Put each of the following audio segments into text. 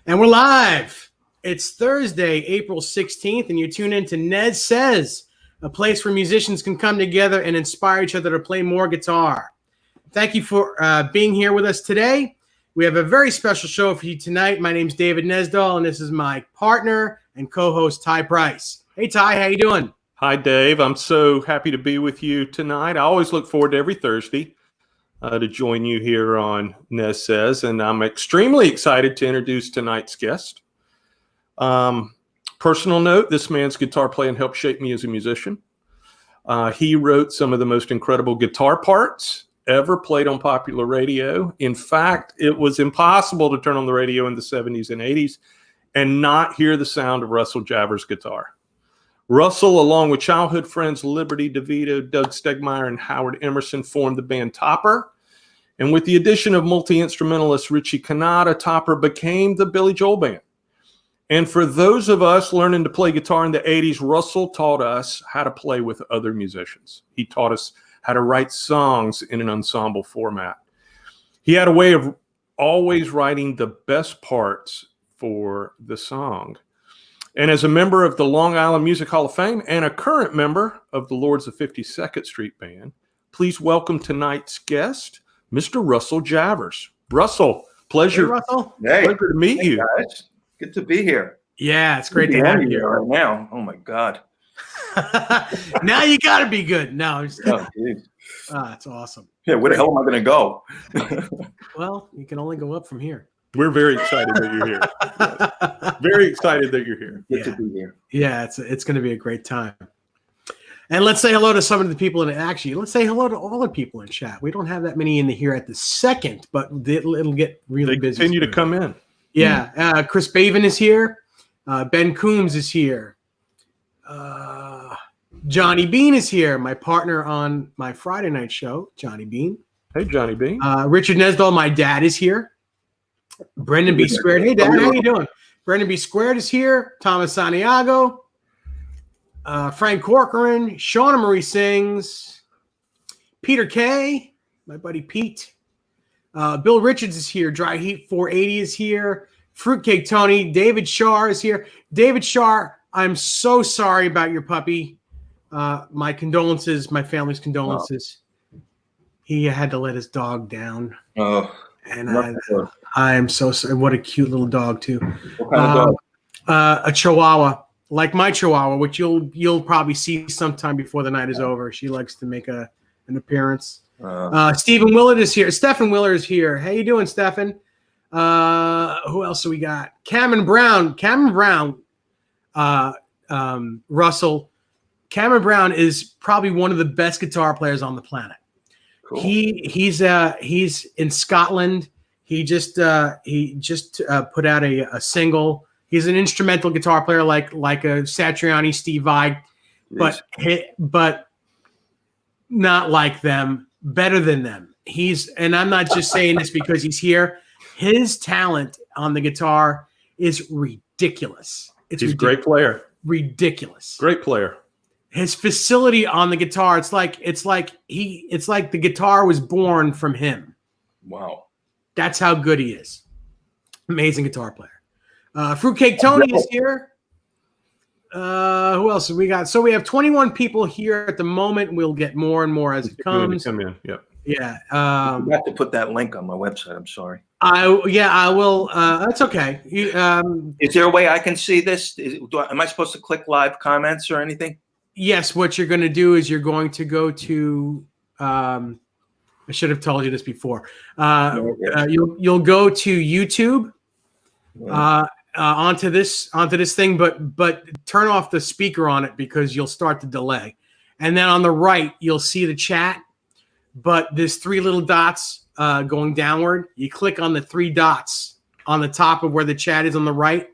And we're live. It's Thursday, April 16th, and you tune in to NEZ SEZ, a place where musicians can come together and inspire each other to play more guitar. Thank you for being here with us today. We have a very special show for you tonight. My name's David Nesdahl, and this is my partner and co-host, Ty Price. Hey, Ty, how you doing? Hi, Dave. I'm so happy to be with you tonight. I always look forward to every Thursday to join you here on NEZ SEZ, and I'm extremely excited to introduce tonight's guest. Personal note, this man's guitar playing helped shape me as a musician. He wrote some of the most incredible guitar parts ever played on popular radio. In fact, it was impossible to turn on the radio in the 70s and 80s and not hear the sound of Russell Javors' guitar. Russell, along with childhood friends Liberty DeVito, Doug Stegmeyer, and Howard Emerson, formed the band Topper. And with the addition of multi-instrumentalist Richie Cannata, Topper became the Billy Joel Band. And for those of us learning to play guitar in the 80s, Russell taught us how to play with other musicians. He taught us how to write songs in an ensemble format. He had a way of always writing the best parts for the song. And as a member of the Long Island Music Hall of Fame and a current member of the Lords of 52nd Street Band, please welcome tonight's guest, Mr. Russell Javors. Russell, pleasure. Hey, Russell. Hey, pleasure to meet you. Guys. Good to be here. Yeah, it's great to have you here right now. Oh my God. Now you got to be good. No, I'm just Oh, it's awesome. yeah, where the hell am I going to go? Well, you can only go up from here. We're very excited that you're here. Yes. Very excited that you're here. Good to be here. Yeah, it's going to be a great time. And let's say hello to some of the people in it. Actually, let's say hello to all the people in chat. We don't have that many in here at the second, but it'll get really busy. Continue to come in. Yeah, Chris Baven is here. Ben Coombs is here. Johnny Bean is here. My partner on my Friday night show, Johnny Bean. Hey, Johnny Bean. Richard Nesdahl, my dad, is here. Brendan B. Squared. Hey, Dad, how you doing? Brendan B. Squared is here. Thomas Santiago. Frank Corcoran. Shauna Marie Sings. Peter K. My buddy Pete. Bill Richards is here. Dry Heat 480 is here. Fruitcake Tony. David Shar is here. David Shar, I'm so sorry about your puppy. My condolences, my family's condolences. Oh. He had to let his dog down. Oh, and I am so sorry. What a cute little dog, too. What kind of dog? A Chihuahua, like my Chihuahua, which you'll probably see sometime before the night is over. She likes to make an appearance. Stephen Willard is here. Stephen Willard is here. How you doing, Stephen? Who else do we got? Cameron Brown. Russell. Cameron Brown is probably one of the best guitar players on the planet. Cool. He's in Scotland. He just put out a single. He's an instrumental guitar player like a Satriani, Steve Vai, but not like them. Better than them. And I'm not just saying this because he's here. His talent on the guitar is ridiculous. He's a great player. Ridiculous. Great player. His facility on the guitar, it's like the guitar was born from him. Wow. That's how good he is. Amazing guitar player. Fruitcake Tony is here. Who else have we got? So we have 21 people here at the moment. We'll get more and more as it comes. Come in. Yep. Yeah. I have to put that link on my website. I'm sorry. I will. That's okay. Is there a way I can see this? Am I supposed to click live comments or anything? Yes. What you're going to do is you're going to go to. I should have told you this before. You'll go to YouTube. Onto this thing, but turn off the speaker on it because you'll start to delay. And then on the right, you'll see the chat, but there's three little dots going downward. You click on the three dots on the top of where the chat is on the right.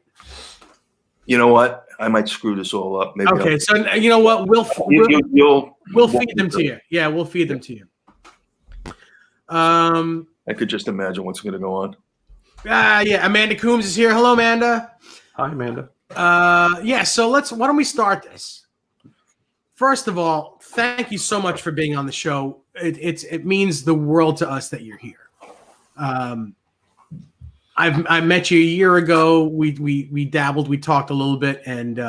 You know what? I might screw this all up. Maybe okay, so you know what? We'll feed them to you. Yeah, we'll feed them to you. I could just imagine what's going to go on. Yeah, Amanda Coombs is here. Hello, Amanda. Hi, Amanda. Yeah, so why don't we start this? First of all, thank you so much for being on the show. It means the world to us that you're here. I met you a year ago. We dabbled, we talked a little bit, and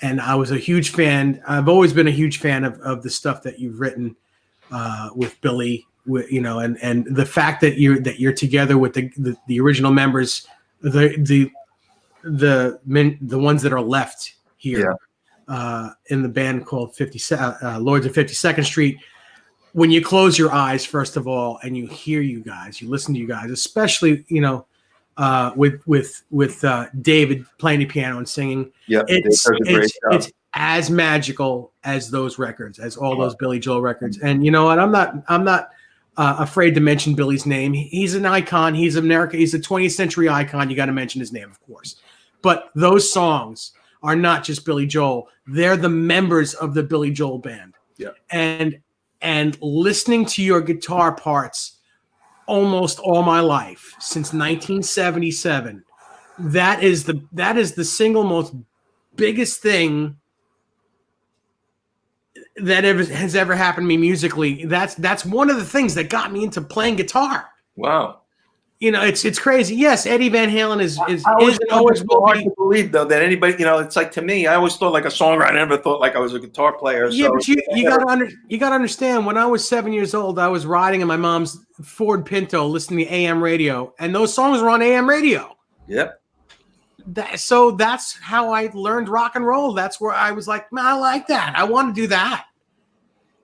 I was a huge fan. I've always been a huge fan of the stuff that you've written with Billy, and the fact that you're together with the original members, the ones that are left here in the band called Lords of 52nd Street. When you close your eyes, first of all, and you hear you guys, you listen to you guys, especially with David playing the piano and singing. Yeah, it's as magical as those records, as all those Billy Joel records. And you know what? I'm not afraid to mention Billy's name. He's an icon. He's America. He's a 20th century icon. You got to mention his name, of course. But those songs are not just Billy Joel. They're the members of the Billy Joel band. Yeah. And listening to your guitar parts almost all my life since 1977, that is the single most biggest thing that has ever happened to me musically. That's one of the things that got me into playing guitar. Wow. It's crazy. Yes, Eddie Van Halen is always hard to believe though that anybody, it's like, to me, I always thought like a songwriter. I never thought like I was a guitar player. Yeah, but you gotta understand, when I was 7 years old, I was riding in my mom's Ford Pinto listening to AM radio, and those songs were on AM radio. Yep. So that's how I learned rock and roll. That's where I was like, man, I like that. I want to do that.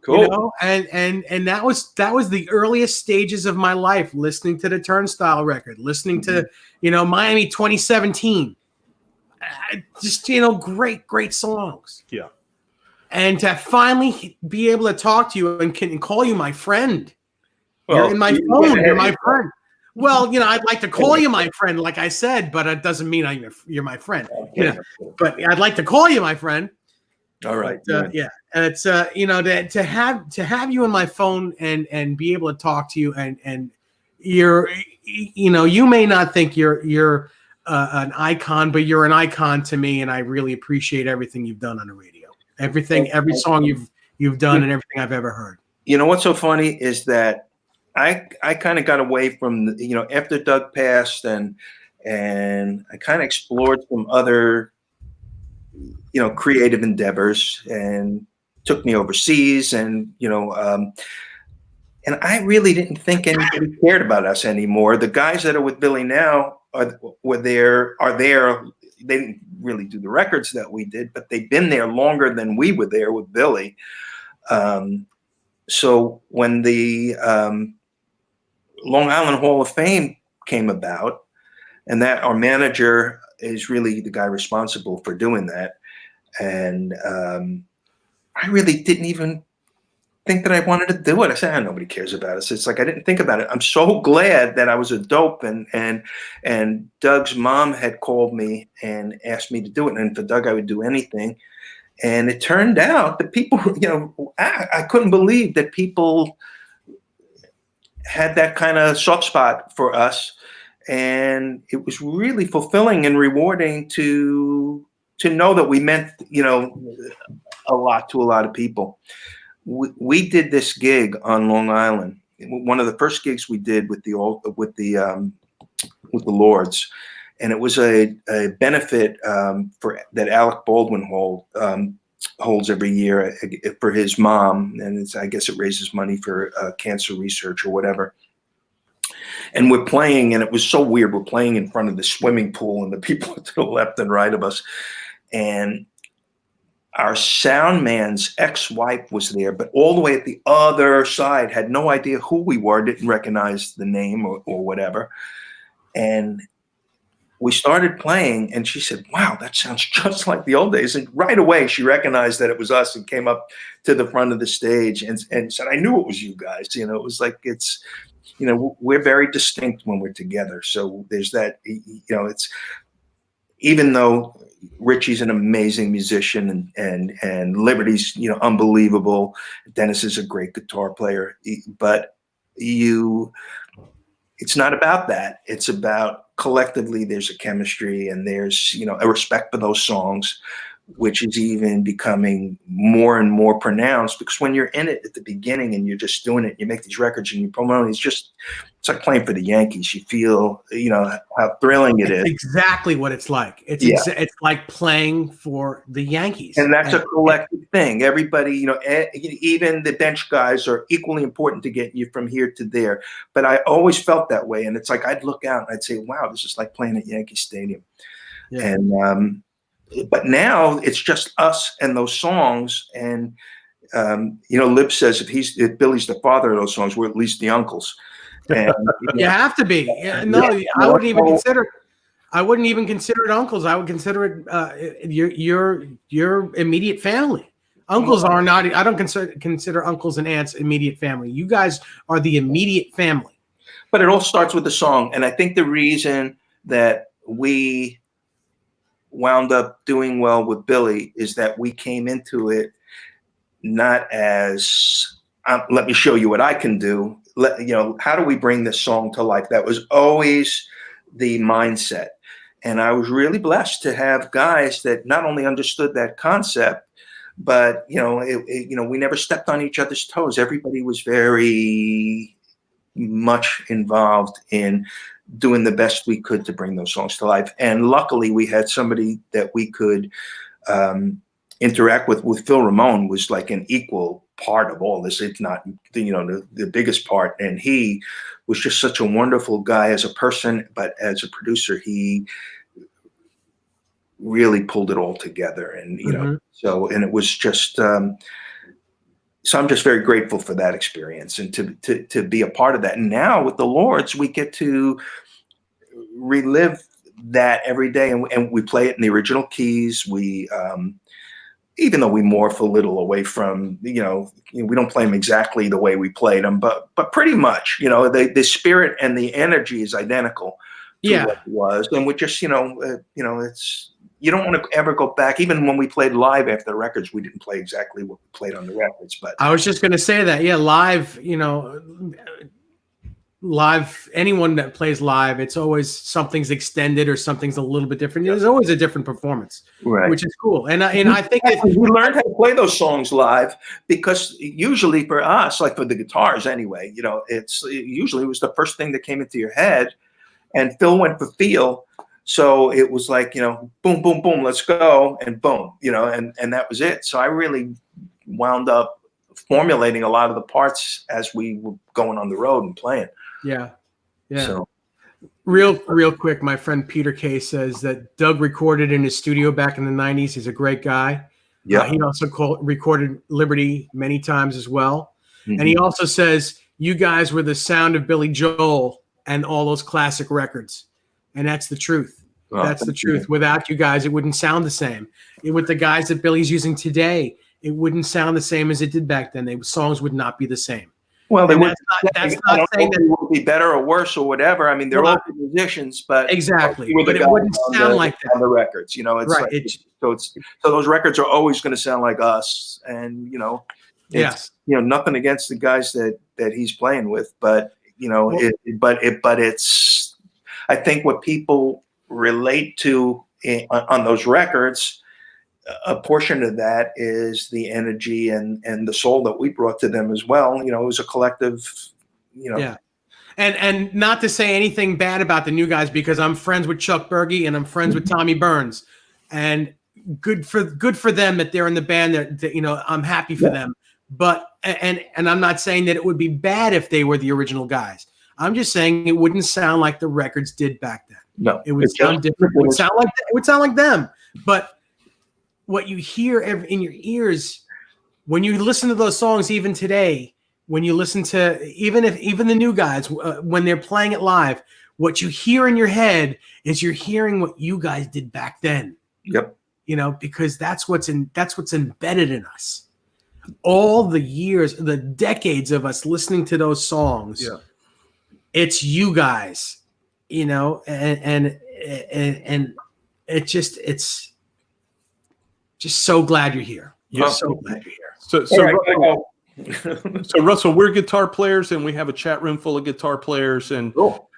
Cool. And that was the earliest stages of my life, listening to the Turnstile record, listening to, Miami 2017. Just, great songs. Yeah. And to finally be able to talk to you and call you my friend. You're in my phone. You're my friend. Well, I'd like to call you my friend, like I said, but it doesn't mean you're my friend. But I'd like to call you my friend. All right. Yeah. And it's to have you in my phone and be able to talk to you and you may not think you're an icon, but you're an icon to me, and I really appreciate everything you've done on the radio. Every song you've done and everything I've ever heard. What's so funny is that I kind of got away from after Doug passed, and I kind of explored some other creative endeavors, and took me overseas, and and I really didn't think anybody cared about us anymore. The guys that are with Billy now are there. They didn't really do the records that we did, but they've been there longer than we were there with Billy. So when the Long Island Hall of Fame came about, and that our manager is really the guy responsible for doing that. And I really didn't even think that I wanted to do it. I said, nobody cares about us. It's like, I didn't think about it. I'm so glad that I was a dope, and Doug's mom had called me and asked me to do it. And for Doug, I would do anything. And it turned out that people, I couldn't believe that people had that kind of soft spot for us. And it was really fulfilling and rewarding to know that we meant, a lot to a lot of people. We did this gig on Long Island. One of the first gigs we did with the Lords, and it was a benefit for that Alec Baldwin holds every year for his mom, and I guess it raises money for cancer research or whatever. And we're playing, and it was so weird. We're playing in front of the swimming pool, and the people to the left and right of us, and our sound man's ex-wife was there, but all the way at the other side, had no idea who we were, didn't recognize the name or whatever. And we started playing, and she said, wow, that sounds just like the old days. And right away, she recognized that it was us and came up to the front of the stage and said, I knew it was you guys. It was like, we're very distinct when we're together. So there's that, it's, even though Richie's an amazing musician and Liberty's, unbelievable. Dennis is a great guitar player, but it's not about that. It's about collectively there's a chemistry and there's, a respect for those songs, which is even becoming more and more pronounced, because when you're in it at the beginning and you're just doing it, you make these records and you promote, it's like playing for the Yankees. You feel, how thrilling it is. Exactly what it's like. It's like playing for the Yankees. And that's a collective thing. Everybody, even the bench guys are equally important to get you from here to there. But I always felt that way. And it's like, I'd look out and I'd say, wow, this is like playing at Yankee Stadium. Yeah. And, but now it's just us and those songs. And, Lib says if Billy's the father of those songs, we're at least the uncles. And, you have to be. I wouldn't even consider it uncles. I would consider it your immediate family. Uncles are not. I don't consider uncles and aunts immediate family. You guys are the immediate family. But it all starts with the song, and I think the reason that we wound up doing well with Billy is that we came into it not as let me show you what I can do. How do we bring this song to life? That was always the mindset. And I was really blessed to have guys that not only understood that concept, but, we never stepped on each other's toes. Everybody was very much involved in doing the best we could to bring those songs to life. And luckily we had somebody that we could interact with. Phil Ramone was like an equal part of all this. It's not, the biggest part. And he was just such a wonderful guy as a person, but as a producer, he really pulled it all together. And, and it was just, so I'm just very grateful for that experience and to be a part of that. And now with the Lords, we get to relive that every day. And we play it in the original keys. We, even though we morph a little away from, we don't play them exactly the way we played them, but pretty much, the spirit and the energy is identical to what it was. And we just, it's, you don't want to ever go back. Even when we played live after the records, we didn't play exactly what we played on the records. But I was just going to say that, live, live, anyone that plays live, it's always something's extended or something's a little bit different. There's always a different performance, which is cool. And I think we learned how to play those songs live, because usually for us, like for the guitars anyway, it's usually it was the first thing that came into your head, and Phil went for feel. So it was like, boom, boom, boom, let's go, and boom, and that was it. So I really wound up formulating a lot of the parts as we were going on the road and playing. Yeah. So real quick, my friend Peter K says that Doug recorded in his studio back in the 90s. He's a great guy. Yeah. He also recorded Liberty many times as well. Mm-hmm. And he also says you guys were the sound of Billy Joel and all those classic records. And that's the truth. That's the truth. Without you guys, it wouldn't sound the same. With the guys that Billy's using today, it wouldn't sound the same as it did back then. Songs would not be the same. Well, that's not saying that it would be better or worse or whatever. I mean, they're all musicians, but exactly. But it wouldn't sound like that on the records. It's right. Like, so those records are always going to sound like us, and nothing against the guys that he's playing with, but it's. I think what people relate to on those records, a portion of that is the energy and the soul that we brought to them as well. It was a collective, Yeah. And not to say anything bad about the new guys, because I'm friends with Chuck Berge and I'm friends with Tommy Burns, and good for them that they're in the band. That I'm happy for them. But and I'm not saying that it would be bad if they were the original guys. I'm just saying it wouldn't sound like the records did back then. No, it would sound different. It would sound like them. But what you hear in your ears when you listen to those songs, even today, when you listen to even the new guys when they're playing it live, what you hear in your head is you're hearing what you guys did back then. Yep. Because that's what's embedded in us. All the years, the decades of us listening to those songs. Yeah. It's you guys, and it's just so glad you're here. So glad you're here. So So Russell, we're guitar players, and we have a chat room full of guitar players. And Cool.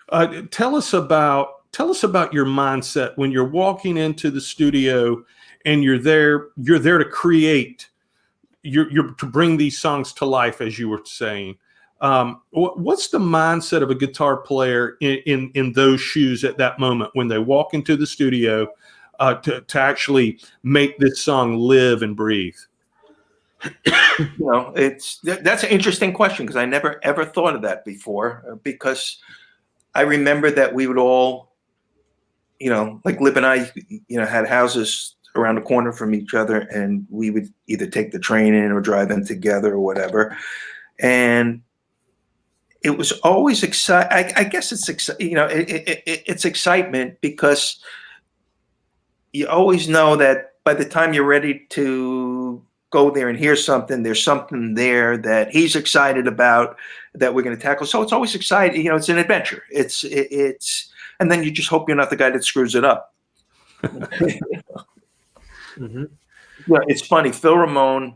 tell us about your mindset when you're walking into the studio and you're there to create, you're to bring these songs to life, as you were saying. What's the mindset of a guitar player in those shoes at that moment when they walk into the studio to actually make this song live and breathe? That's an interesting question, because I never ever thought of that before, because I remember that we would all, like Lib and I, had houses around the corner from each other, and we would either take the train in or drive in together or whatever. And it was always exciting. I guess it's it's excitement, because you always know that by the time you're ready to go there and hear something, there's something there that he's excited about that we're going to tackle. So it's always exciting. It's an adventure. It's and then you just hope you're not the guy that screws it up. Mm-hmm. Yeah, it's funny. Phil Ramone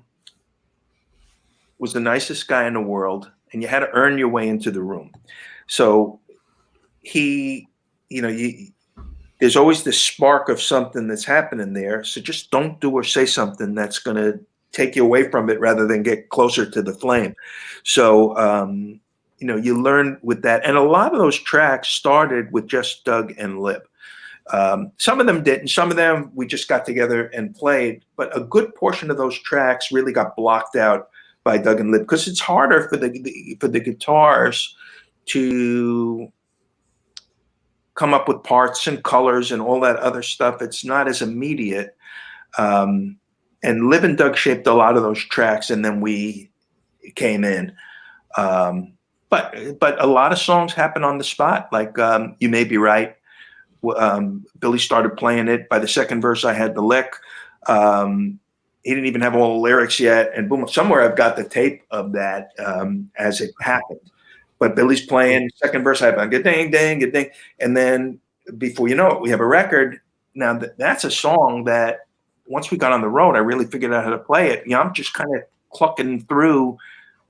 was the nicest guy in the world, and you had to earn your way into the room. So he, there's always this spark of something that's happening there. So just don't do or say something that's going to take you away from it rather than get closer to the flame. So, you learn with that. And a lot of those tracks started with just Doug and Lib. Some of them didn't. Some of them we just got together and played. But a good portion of those tracks really got blocked out by Doug and Lib, because it's harder for the guitars to come up with parts and colors and all that other stuff. It's not as immediate. And Lib and Doug shaped a lot of those tracks, and then we came in. But a lot of songs happen on the spot. Like You May Be Right. Billy started playing it. By the second verse, I had the lick. He didn't even have all the lyrics yet. And boom, somewhere I've got the tape of that as it happened. But Billy's playing. Second verse, I have a good ding, ding, good ding. And then before you know it, we have a record. Now, that's a song that once we got on the road, I really figured out how to play it. I'm just kind of clucking through,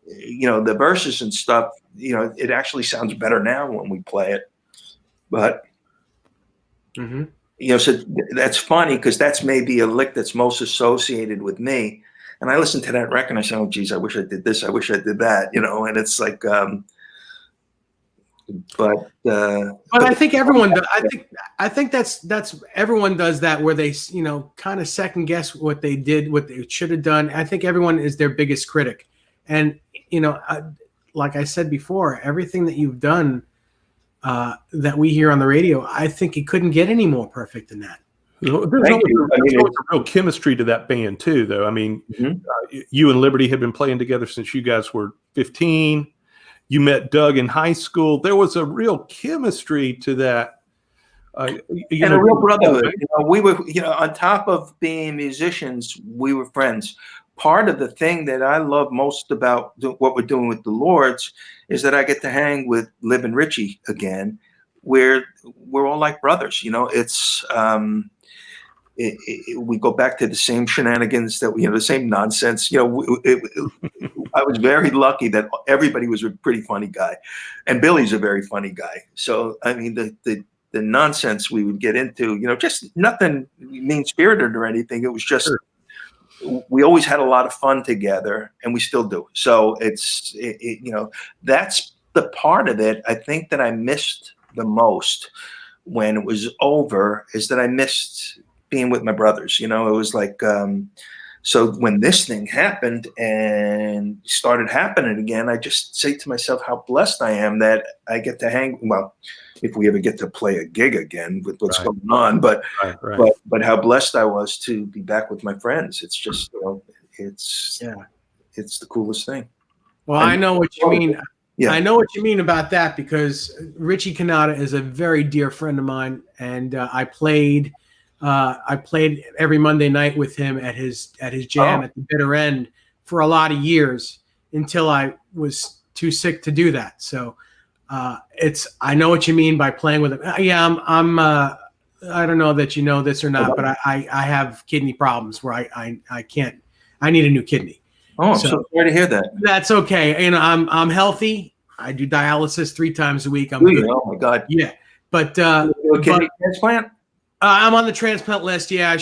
the verses and stuff. It actually sounds better now when we play it. But, so that's funny, because that's maybe a lick that's most associated with me. And I listen to that record and I say, oh, geez, I wish I did this. I wish I did that, and it's like, but I think everyone does. I think that's everyone does that, where they kind of second guess what they did, what they should have done. I think everyone is their biggest critic, and like I said before, everything that you've done that we hear on the radio, I think it couldn't get any more perfect than that. There's always a real chemistry to that band too, though. I mean, you and Liberty had been playing together since you guys were 15. You met Doug in high school. There was a real chemistry to that. And a real brotherhood. We were, on top of being musicians, we were friends. Part of the thing that I love most about what we're doing with the Lords is that I get to hang with Lib and Richie again, where we're all like brothers. It's we go back to the same shenanigans that the same nonsense. I was very lucky that everybody was a pretty funny guy, and Billy's a very funny guy. So I mean, the nonsense we would get into, just nothing mean-spirited or anything. It was just we always had a lot of fun together, and we still do. So it's that's the part of it I think that I missed the most when it was over, is that I missed being with my brothers. It was like, so when this thing happened and started happening again, I just say to myself how blessed I am that I get to hang. Well, if we ever get to play a gig again with what's going on, but how blessed I was to be back with my friends. It's just, it's the coolest thing. Well, I know what you mean. Yeah. I know what you mean about that, because Richie Cannata is a very dear friend of mine, and I played every Monday night with him at his jam at the bitter end for a lot of years, until I was too sick to do that. So I know what you mean by playing with him. Yeah, I'm I don't know that you know this or not, but I have kidney problems where I can't. I need a new kidney, Oh, I'm so sorry to hear that. That's okay. You know, I'm healthy. I do dialysis 3 times a week. I'm Ooh, good. oh my God. Yeah, but Kidney transplant? I'm on the transplant list. Yeah,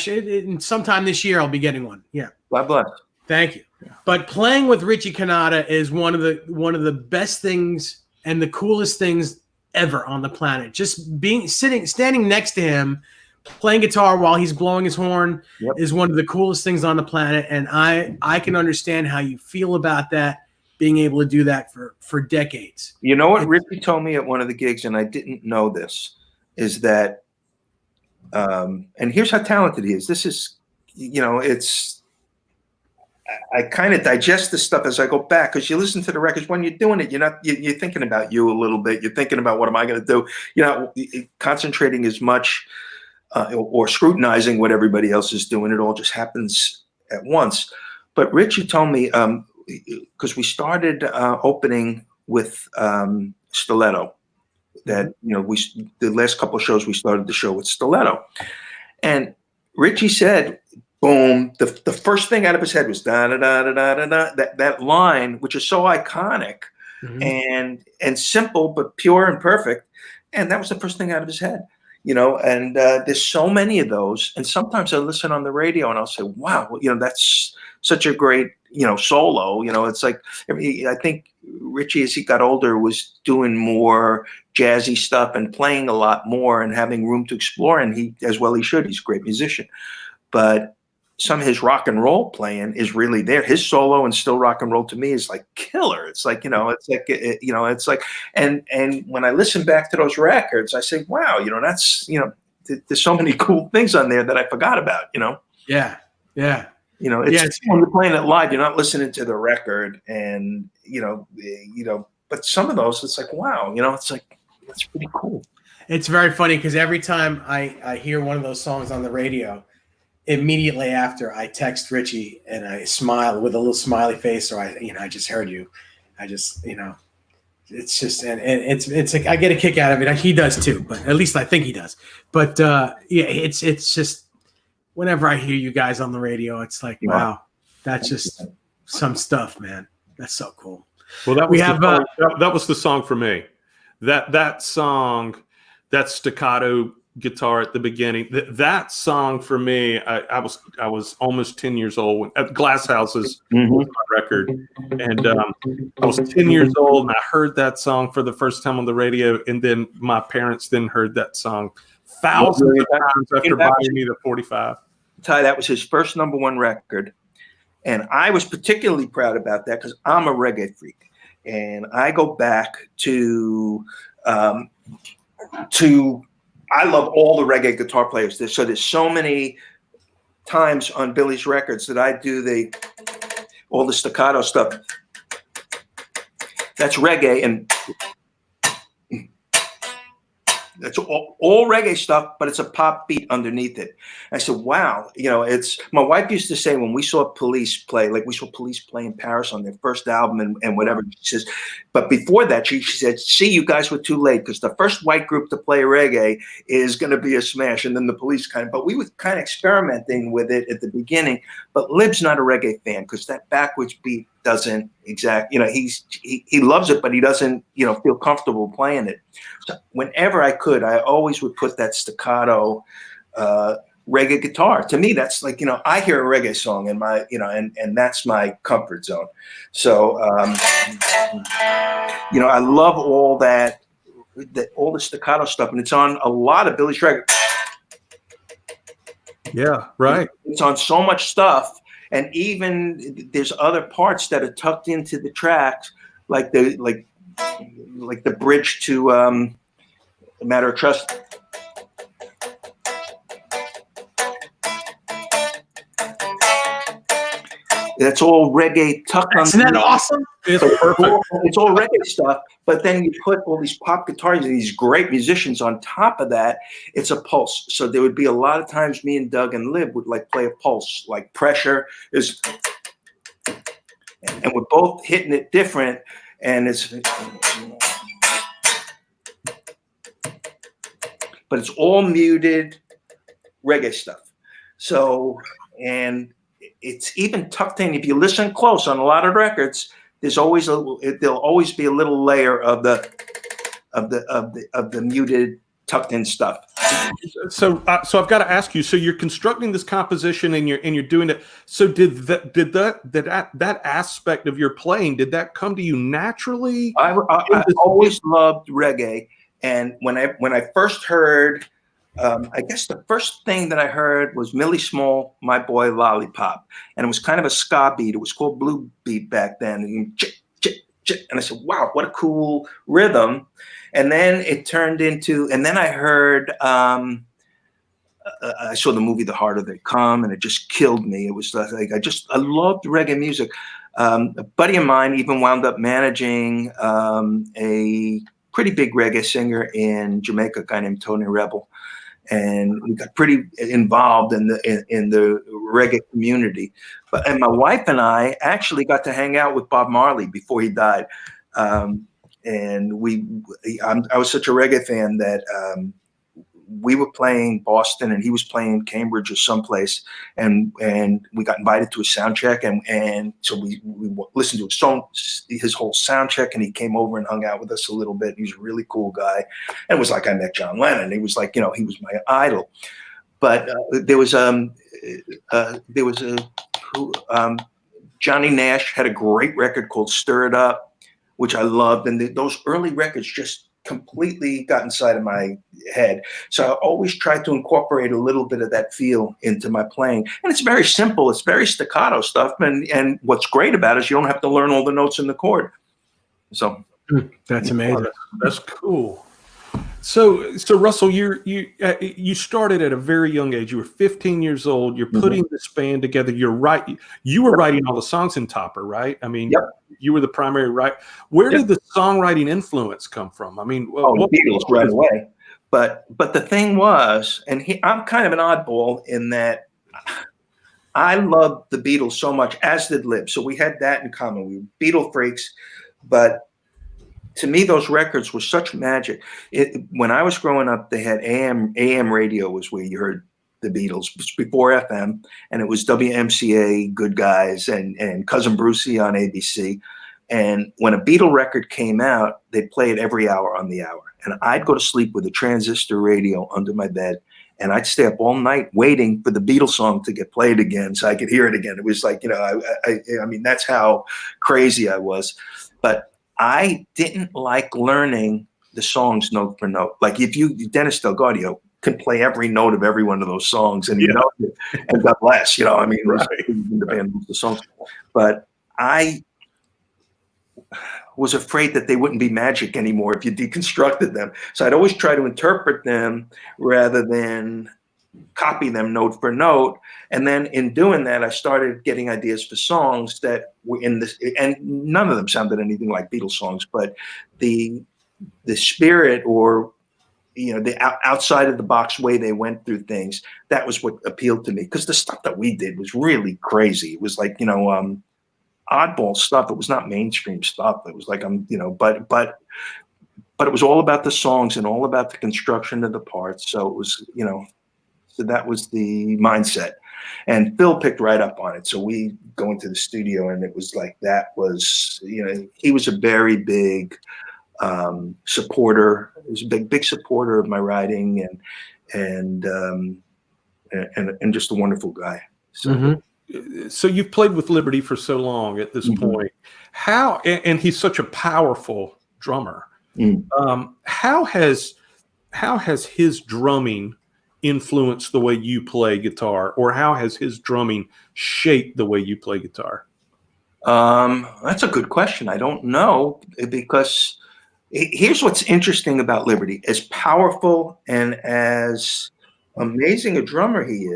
sometime this year I'll be getting one. Yeah. God bless. Thank you. But playing with Richie Kanata is one of the best things and the coolest things ever on the planet. Just standing next to him, playing guitar while he's blowing his horn is one of the coolest things on the planet. And I can understand how you feel about that, being able to do that for decades. You know what Richie told me at one of the gigs, and I didn't know this, is that, and here's how talented he is. This is, you know, I kind of digest this stuff as I go back, because you listen to the records when you're doing it. You're thinking about you a little bit. You're thinking about, what am I going to do? You're not concentrating as much or scrutinizing what everybody else is doing. It all just happens at once. But Richie told me, because we started opening with Stiletto, that, you know, the last couple of shows we started the show with Stiletto, and Richie said, boom, the first thing out of his head was da da da da da da, that line, which is so iconic and simple but pure and perfect, and that was the first thing out of his head. You know, and there's so many of those, and sometimes I listen on the radio and I'll say, wow, you know, that's such a great, you know, solo. You know, it's like, I think Richie, as he got older, was doing more jazzy stuff and playing a lot more and having room to explore, and he should. He's a great musician, but some of his rock and roll playing is really there. His solo and still rock and roll to me is like killer. It's like, you know, it's like, and when I listen back to those records, I say, wow, you know, that's, you know, there's so many cool things on there that I forgot about, you know? Yeah. Yeah. You know, it's when you're playing it live, you're not listening to the record, and, you know, but some of those, it's like, wow, you know, it's like, that's pretty cool. It's very funny, because every time I hear one of those songs on the radio, immediately after, I text Richie and I smile with a little smiley face, or I just heard you. I just, you know, it's just, and it's like, I get a kick out of it. He does too, but at least I think he does. But yeah, it's just, whenever I hear you guys on the radio, it's like, wow, that's just some stuff, man. That's so cool. Well, that was the song for me. That song, that staccato guitar at the beginning, that song for me, I was almost 10 years old at Glass Houses was my record, and I was 10 years old, and I heard that song for the first time on the radio, and then my parents then heard that song thousands of times after buying me the 45. Ty, that was his first #1 record, and I was particularly proud about that because I'm a reggae freak, and I go back to I love all the reggae guitar players. There's so many times on Billy's records that I do all the staccato stuff. That's reggae, and that's all reggae stuff, but it's a pop beat underneath it. I said, wow, you know, my wife used to say when we saw Police play, like we saw Police play in Paris on their first album and whatever, she says, but before that, she said, see, you guys were too late, because the first white group to play reggae is going to be a smash. And then the Police but we were kind of experimenting with it at the beginning, but Lib's not a reggae fan, because that backwards beat doesn't you know, he loves it, but he doesn't, you know, feel comfortable playing it. So whenever I could, I always would put that staccato reggae guitar. To me, that's like, you know, I hear a reggae song in my, you know, and that's my comfort zone. So, you know, I love all all the staccato stuff, and it's on a lot of Billy's records. Yeah, right. It's on so much stuff. And even there's other parts that are tucked into the tracks, like the bridge to A Matter of Trust. That's all reggae tucked on. Isn't that awesome? It's perfect. It's all reggae stuff, but then you put all these pop guitars and these great musicians on top of that. It's a pulse. So there would be a lot of times me and Doug and Lib would like play a pulse, like Pressure is, and we're both hitting it different, and but it's all muted reggae stuff. So, and it's even tucked in. If you listen close on a lot of records, there's always there'll always be a little layer of the muted, tucked in stuff. So I've got to ask you. So you're constructing this composition, and you're doing it. So did that aspect of your playing, did that come to you naturally? I always loved reggae, and when I first heard, I guess the first thing that I heard was Millie Small, My Boy Lollipop, and it was kind of a ska beat. It was called blue beat back then, and and I said, wow, what a cool rhythm. And then it turned into, and then I heard, I saw the movie The Harder They Come, and it just killed me. It was like, I loved reggae music. A buddy of mine even wound up managing a pretty big reggae singer in Jamaica, a guy named Tony Rebel. And we got pretty involved in the reggae community. And my wife and I actually got to hang out with Bob Marley before he died. And I was such a reggae fan that we were playing Boston and he was playing Cambridge or someplace, and we got invited to a sound check, and so we listened to his whole sound check, and he came over and hung out with us a little bit. He was a really cool guy, and it was like I met John Lennon. He was like, he was my idol. But there was Johnny Nash had a great record called Stir It Up, which I loved, and those early records just completely got inside of my head. So I always tried to incorporate a little bit of that feel into my playing. And it's very simple. It's very staccato stuff. And what's great about it is you don't have to learn all the notes in the chord. So that's amazing. That's cool. So Russell, you started at a very young age. You were 15 years old. You're putting this band together. You were writing all the songs in Topper, right? I mean, you were the primary writer. Where did the songwriting influence come from? I mean, the Beatles right away. But the thing was, and I'm kind of an oddball in that I loved the Beatles so much, as did Lib. So we had that in common. We were Beatle freaks, but to me, those records were such magic. When I was growing up, they had AM radio was where you heard the Beatles. It was before FM, and it was WMCA, Good Guys, and Cousin Brucey on ABC. And when a Beatle record came out, they'd play it every hour on the hour. And I'd go to sleep with a transistor radio under my bed, and I'd stay up all night waiting for the Beatles song to get played again so I could hear it again. It was like, I mean, that's how crazy I was. But I didn't like learning the songs note for note. Like Dennis Delgadio can play every note of every one of those songs, and and God bless, I mean, right. The band moves the songs. But I was afraid that they wouldn't be magic anymore if you deconstructed them. So I'd always try to interpret them rather than copy them note for note. And then in doing that, I started getting ideas for songs that were in this, and none of them sounded anything like Beatles songs, but the spirit, or the outside of the box way they went through things, that was what appealed to me, because the stuff that we did was really crazy. It was like oddball stuff. It was not mainstream stuff. It was like but it was all about the songs and all about the construction of the parts. So it was so that was the mindset, and Phil picked right up on it. So we go into the studio, and it was like, that was, he was a very big supporter. He was a big supporter of my writing, and just a wonderful guy. So. So you've played with Liberty for so long at this point. How, and he's such a powerful drummer. How has his drumming influenced the way you play guitar, or how has his drumming shaped the way you play guitar? That's a good question. I don't know, because here's what's interesting about Liberty. As powerful and as amazing a drummer he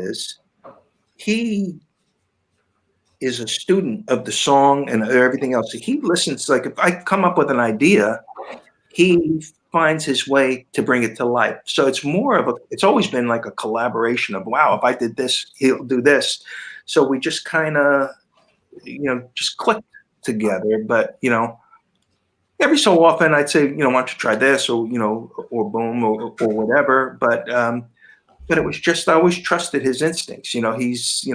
is a student of the song and everything else. He listens. Like, if I come up with an idea, he finds his way to bring it to life. So it's it's always been like a collaboration of, wow, if I did this, he'll do this. So we just kind of, just clicked together. But, every so often I'd say, why don't you try this, or boom, or whatever. But it was just, I always trusted his instincts. He's,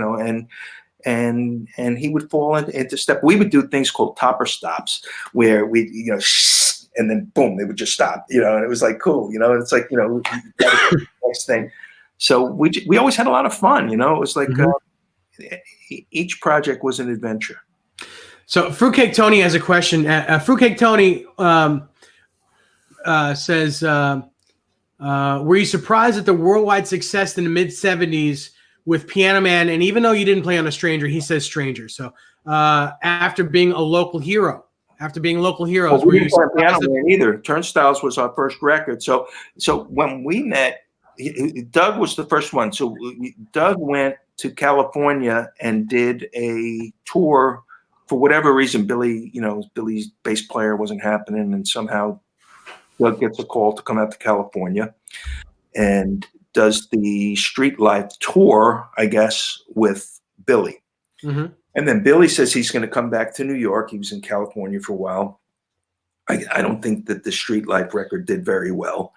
and he would fall into step. We would do things called topper stops, where we, and then boom, they would just stop, and it was like cool, it's like, next thing. So we always had a lot of fun, it was like each project was an adventure. So Fruitcake Tony has a question. Fruitcake Tony says, were you surprised at the worldwide success in the mid-'70s with Piano Man? And even though you didn't play on a Stranger, he says Stranger. So after being a local hero, well, we didn't play Piano Man either. Turnstiles was our first record. So when we met, Doug was the first one. So Doug went to California and did a tour. For whatever reason, Billy's bass player wasn't happening, and somehow Doug gets a call to come out to California and does the Street Life tour, I guess, with Billy. Mm-hmm. And then Billy says he's going to come back to New York. He was in California for a while. I don't think that the Street Life record did very well,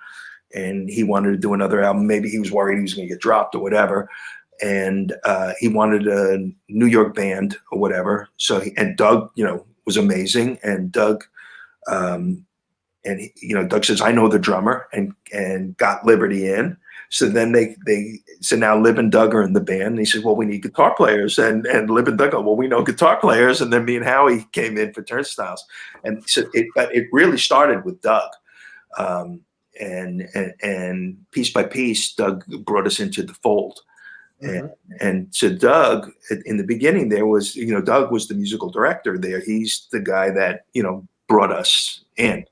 and he wanted to do another album. Maybe he was worried he was going to get dropped or whatever. And he wanted a New York band or whatever. So Doug, was amazing. And Doug, Doug says, I know the drummer, and got Liberty in. So then so now Lib and Doug are in the band. And he said, well, we need guitar players. And Lib and Doug go, well, we know guitar players. And then me and Howie came in for Turnstiles. And so it really started with Doug. And piece by piece, Doug brought us into the fold. And so Doug, in the beginning, there was, Doug was the musical director there. He's the guy that, brought us in.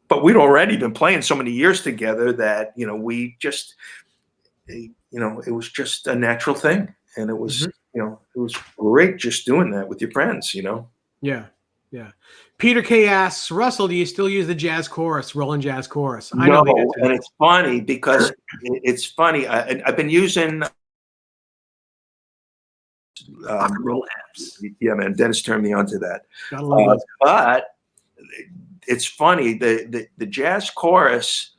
But we'd already been playing so many years together that, we just, it was just a natural thing. And it was, it was great just doing that with your friends, Yeah. Yeah. Peter K asks, Russell, do you still use the jazz chorus, Roland Jazz Chorus? I know the answer. And it's funny because I've been using rock and roll apps. Yeah, man. Dennis turned me onto that. Gotta love those. But it's funny, the jazz chorus.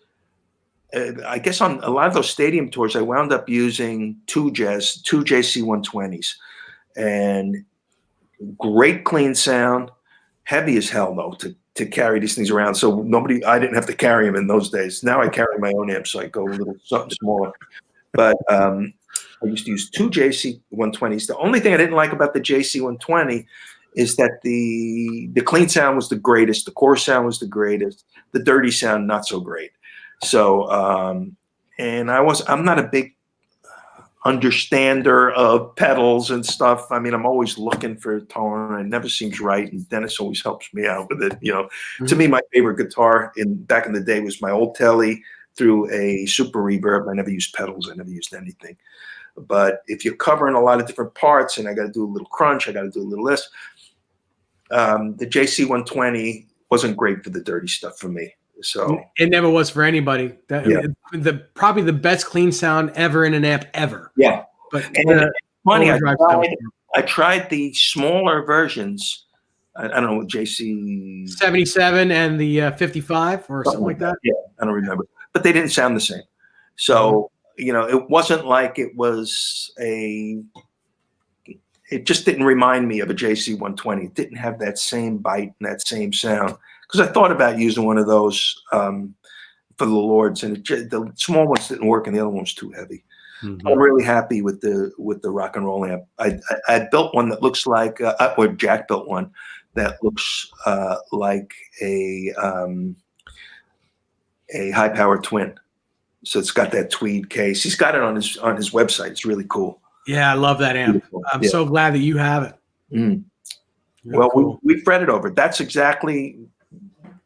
I guess on a lot of those stadium tours, I wound up using two JC 120s, and great clean sound, heavy as hell though to carry these things around. So I didn't have to carry them in those days. Now I carry my own amp, so I go a little something smaller. But I used to use two JC 120s. The only thing I didn't like about the JC 120 is that the clean sound was the greatest, the core sound was the greatest, the dirty sound not so great. So and I'm not a big understander of pedals and stuff. I mean, I'm always looking for tone, and it never seems right. And Dennis always helps me out with it. To me, my favorite guitar back in the day was my old Telly through a Super Reverb. I never used pedals. I never used anything. But if you're covering a lot of different parts, and I got to do a little crunch, I got to do a little this. The JC 120 wasn't great for the dirty stuff for me. So it never was for anybody. Probably the best clean sound ever in an amp ever. Yeah, but funny. I tried the smaller versions. I don't know, JC 77 and the 55 or something like that. Yeah, I don't remember, but they didn't sound the same. So it wasn't like it was it just didn't remind me of a JC 120. It didn't have that same bite and that same sound. Because I thought about using one of those for the Lords, and the small ones didn't work, and the other one was too heavy. I'm really happy with the rock and roll amp. I built one that looks like, or Jack built one that looks like a high power twin. So it's got that tweed case. He's got it on his website. It's really cool. Yeah, I love that amp. Beautiful. I'm so glad that you have it. Well, cool. we fretted over it. That's exactly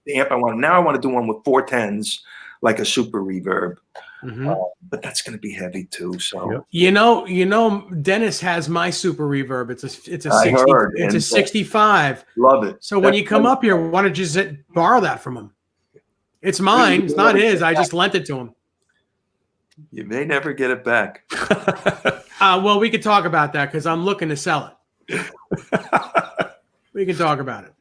the amp I want. Now I want to do one with 410s, like a Super Reverb. But that's going to be heavy too. So Dennis has my Super Reverb. It's a 65. Love it. So when you come up here, why don't you just borrow that from him? It's mine. It's not his. I just lent it to him. You may never get it back. Well, we could talk about that because I'm looking to sell it. We can talk about it.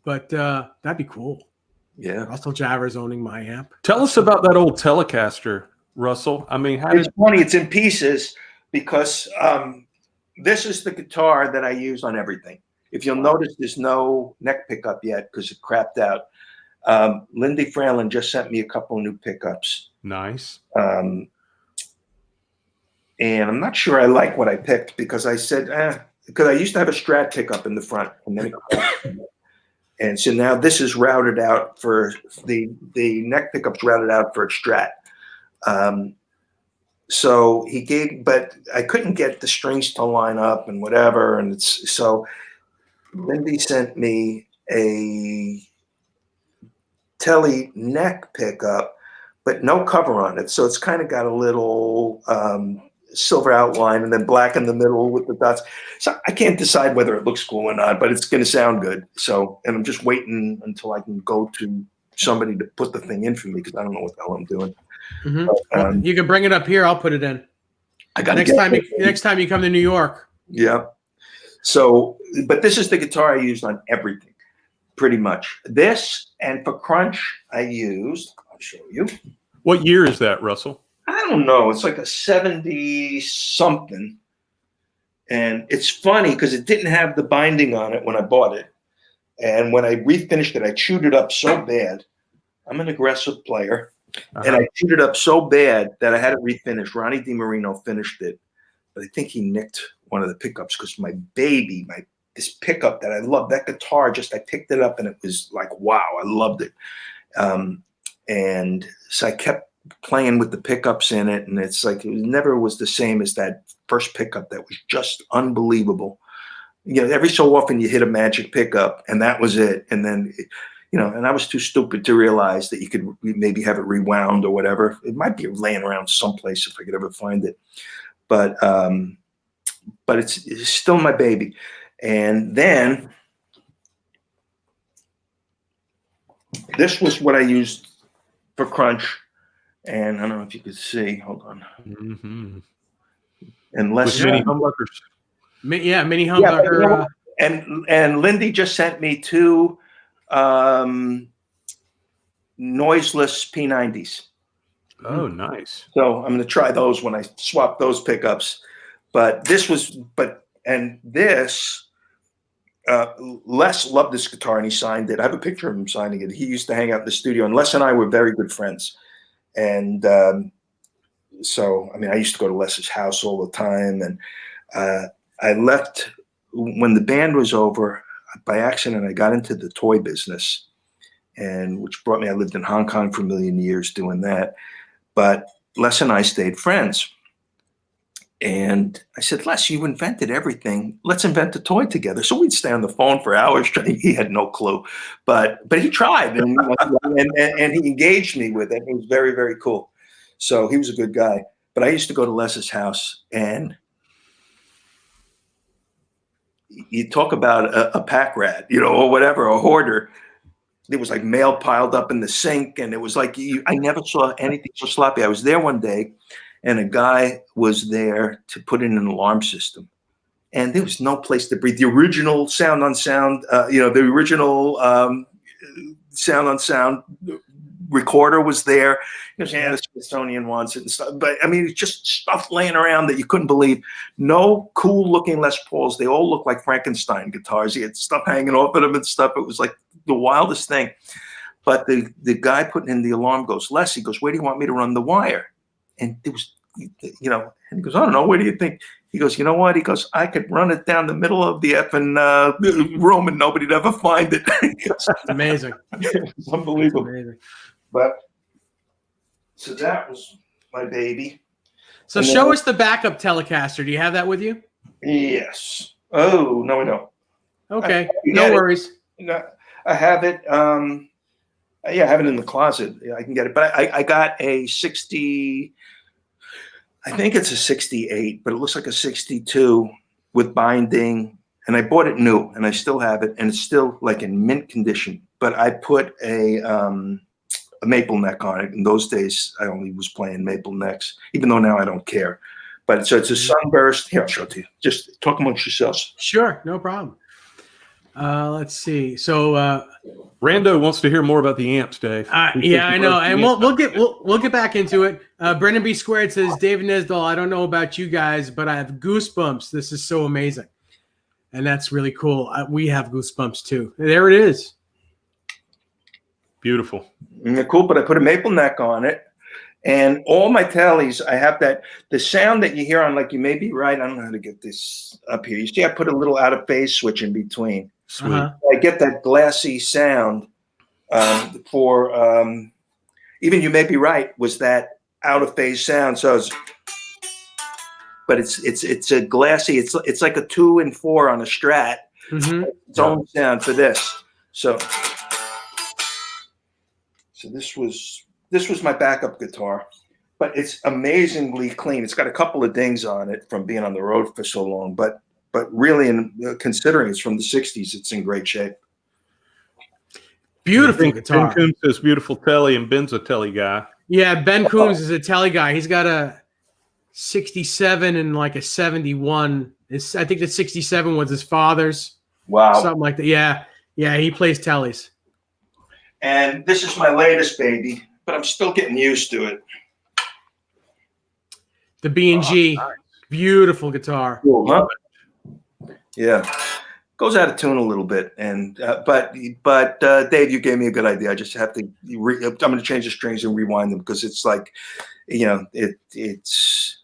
But that'd be cool. Yeah. Russell Javors owning my amp. Tell us about that old Telecaster, Russell. I mean, it's funny. It's in pieces because this is the guitar that I use on everything. If you'll notice, there's no neck pickup yet because it crapped out. Lindy Fralin just sent me a couple of new pickups. Nice. And I'm not sure I like what I picked because I said, because I used to have a Strat pickup in the front, and then and so now this is routed out for the neck pickup's routed out for a Strat. So he gave, but I couldn't get the strings to line up and whatever, and so Lindy sent me a Telly neck pickup, but no cover on it. So it's kind of got a little silver outline and then black in the middle with the dots. So I can't decide whether it looks cool or not, but it's going to sound good. So, and I'm just waiting until I can go to somebody to put the thing in for me because I don't know what the hell I'm doing. Mm-hmm. But, you can bring it up here. I'll put it in. I got next time you come to New York. Yeah. So, but this is the guitar I used on everything, pretty much. This, and for crunch, I used, I'll show you. What year is that, Russell? I don't know. It's like a 70-something. And it's funny because it didn't have the binding on it when I bought it. And when I refinished it, I chewed it up so bad. I'm an aggressive player. And I chewed it up so bad that I had it refinished. Ronnie DiMarino finished it. But I think he nicked one of the pickups because my baby, this pickup that I love, that guitar, I picked it up and it was like, wow, I loved it. And so I kept playing with the pickups in it, and it's like it never was the same as that first pickup that was just unbelievable. You know, every so often you hit a magic pickup, and that was it. And then, you know, and I was too stupid to realize that you could maybe have it rewound or whatever. It might be laying around someplace if I could ever find it. But it's still my baby. And then this was what I used for crunch. And I don't know if you could see. Hold on. Mm-hmm. And less mini humbuckers. Mini humbucker. And Lindy just sent me 2 noiseless P90s. Oh, nice. So I'm going to try those when I swap those pickups. But this was, Les loved this guitar and he signed it. I have a picture of him signing it. He used to hang out in the studio, and Les and I were very good friends. And so, I mean, I used to go to Les's house all the time. And I left when the band was over. By accident, I got into the toy business, and which brought me, I lived in Hong Kong for a million years doing that. But Les and I stayed friends. And I said, Les, you invented everything. Let's invent a toy together. So we'd stay on the phone for hours. He had no clue, but he tried, and he engaged me with it. It was very, very cool. So he was a good guy. But I used to go to Les's house, and you talk about a pack rat, you know, or whatever, a hoarder. There was like mail piled up in the sink, and it was like I never saw anything so sloppy. I was there one day, and a guy was there to put in an alarm system, and there was no place to breathe. The original sound on sound, the original sound on sound recorder was there. He goes, yeah, the Smithsonian wants it and stuff. But I mean, it's just stuff laying around that you couldn't believe. No cool looking Les Pauls. They all look like Frankenstein guitars. He had stuff hanging off of them and stuff. It was like the wildest thing. But the guy putting in the alarm goes, Les, he goes, where do you want me to run the wire? And it was, you know, and he goes, I don't know. Where do you think? He goes, you know what? He goes, I could run it down the middle of the effing room and nobody'd ever find it. It's amazing. It's unbelievable. It's amazing. But so that was my baby. So show us the backup Telecaster. Do you have that with you? Yes. Oh, no, I don't. Okay. No worries. No, I have it. Yeah, I have it in the closet. Yeah, I can get it. But I got a 60, I think it's a 68, but it looks like a 62 with binding. And I bought it new, and I still have it, and it's still like in mint condition. But I put a maple neck on it. In those days, I only was playing maple necks, even though now I don't care. But so it's a sunburst. Here, I'll show it to you. Just talk amongst yourselves. Sure, no problem. Let's see. So Rando wants to hear more about the amps, Dave. yeah, I know, and we'll get back into it. Brendan B Squared says, David Nesdall, I don't know about you guys, but I have goosebumps. This is so amazing, and that's really cool. We have goosebumps too. There it is. Beautiful. Cool, but I put a maple neck on it. And all my tellies, I have the sound that you hear on, like, you may be right. I don't know how to get this up here. You see, I put a little out of phase switch in between. Sweet. I get that glassy sound for even You May Be Right was that out of phase sound. So but it's a glassy, it's like a 2 and 4 on a Strat. Its own sound for this. So this was my backup guitar, but it's amazingly clean. It's got a couple of dings on it from being on the road for so long, but really, considering it's from the 60s, it's in great shape. Beautiful guitar. Ben Coombs says beautiful telly, and Ben's a telly guy. Yeah, Ben Coombs is a telly guy. He's got a 67 and like a 71. I think the 67 was his father's. Wow. Something like that. Yeah, he plays tellies. And this is my latest baby, but I'm still getting used to it. The B&G, nice. Beautiful guitar. Cool, huh? Yeah, goes out of tune a little bit, and but Dave, you gave me a good idea. I just have to. I'm going to change the strings and rewind them because it's like, it's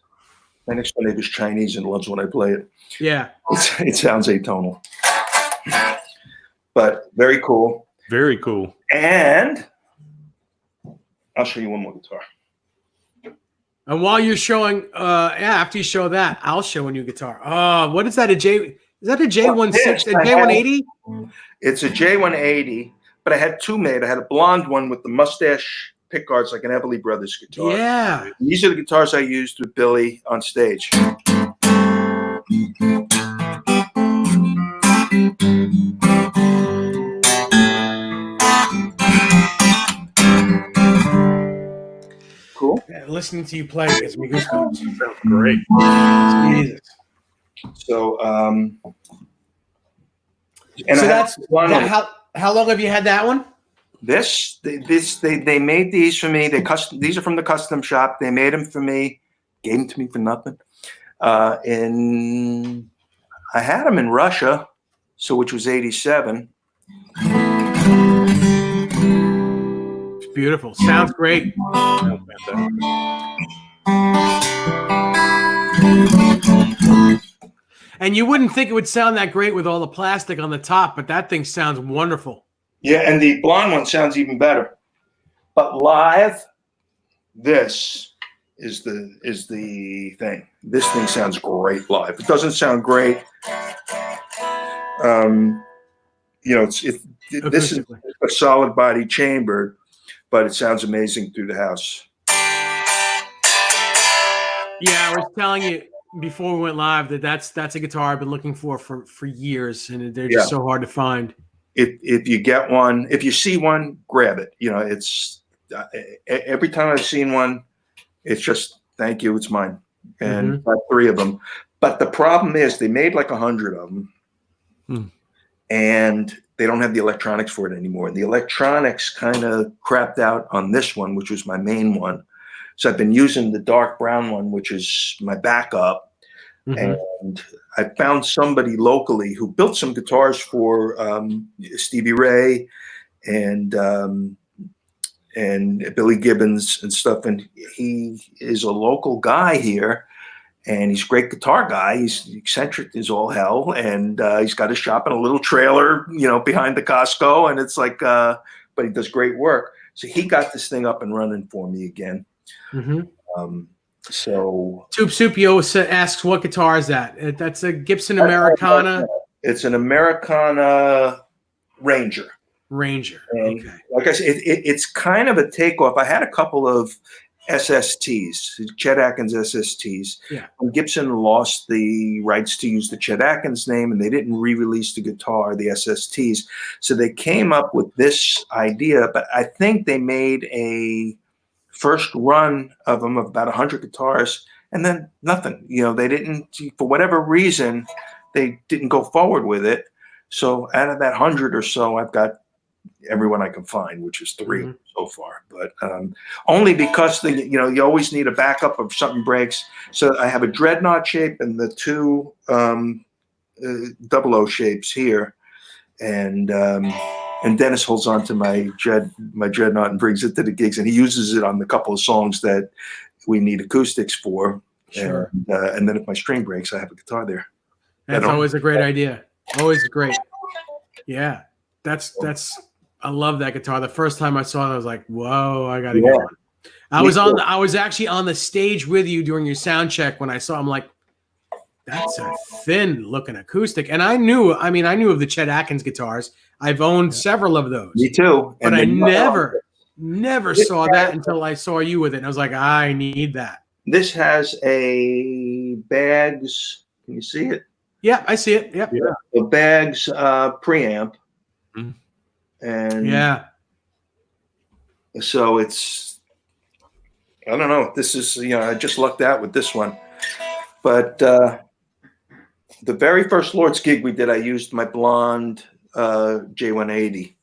my next door neighbor's Chinese and loves when I play it. Yeah, it sounds atonal, but very cool. Very cool. And I'll show you one more guitar. And while you're showing, after you show that, I'll show a new guitar. What is that? Is that a J16? A J180? It's a J180, but I had two made. I had a blonde one with the mustache pickguards, like an Everly Brothers guitar. Yeah. These are the guitars I used with Billy on stage. Cool. Yeah, listening to you play gives me goosebumps. Sounds great. Jesus. So, how long have you had that one? They made these for me. These are from the custom shop. They made them for me, gave them to me for nothing. I had them in Russia, which was 87. Beautiful. Sounds great. And you wouldn't think it would sound that great with all the plastic on the top, but that thing sounds wonderful. Yeah, and the blonde one sounds even better. But live, this is the thing. This thing sounds great live. It doesn't sound great. This is a solid body chambered, but it sounds amazing through the house. Yeah, I was telling you before we went live that's a guitar I've been looking for years, and they're just so hard to find. If you get one, if you see one, grab it. It's every time I've seen one, it's just thank you, it's mine, and got 3 of them. But the problem is they made like 100 of them, and they don't have the electronics for it anymore. The electronics kind of crapped out on this one, which was my main one. So I've been using the dark brown one, which is my backup. And I found somebody locally who built some guitars for Stevie Ray and Billy Gibbons and stuff. And he is a local guy here, and he's a great guitar guy. He's eccentric as all hell, and he's got a shop in a little trailer, behind the Costco. And it's like, but he does great work. So he got this thing up and running for me again. So Tube Supio asks, what guitar is that? That's a Gibson Americana. It's an Americana Ranger. And okay. Like I said, it's kind of a takeoff. I had a couple of SSTs, Chet Atkins SSTs. Yeah. When Gibson lost the rights to use the Chet Atkins name, and they didn't re-release the guitar, the SSTs. So they came up with this idea, but I think they made a first run of them of about 100 guitars, and then nothing. They didn't, for whatever reason, they didn't go forward with it. So out of that 100 or so, I've got everyone I can find, which is 3 Mm-hmm. so far. But only because you always need a backup if something breaks. So I have a dreadnought shape and the 2 00 shapes here, and Dennis holds on to my dreadnought and brings it to the gigs, and he uses it on the couple of songs that we need acoustics for. Sure. And then if my string breaks, I have a guitar there. That's always a great idea. Always great. Yeah. That's I love that guitar. The first time I saw it, I was like, whoa, I gotta get one. I was actually on the stage with you during your sound check when I saw. I'm like, that's a thin looking acoustic. And I knew of the Chet Atkins guitars. I've owned several of those. Me too. But I never saw that until I saw you with it. And I was like, I need that. This has a Bags. Can you see it? Yeah, I see it. Yep. Yeah. The Bags preamp. Mm. And yeah. So it's, I don't know. This is, I just lucked out with this one. But the very first Lord's gig we did, I used my blonde J180.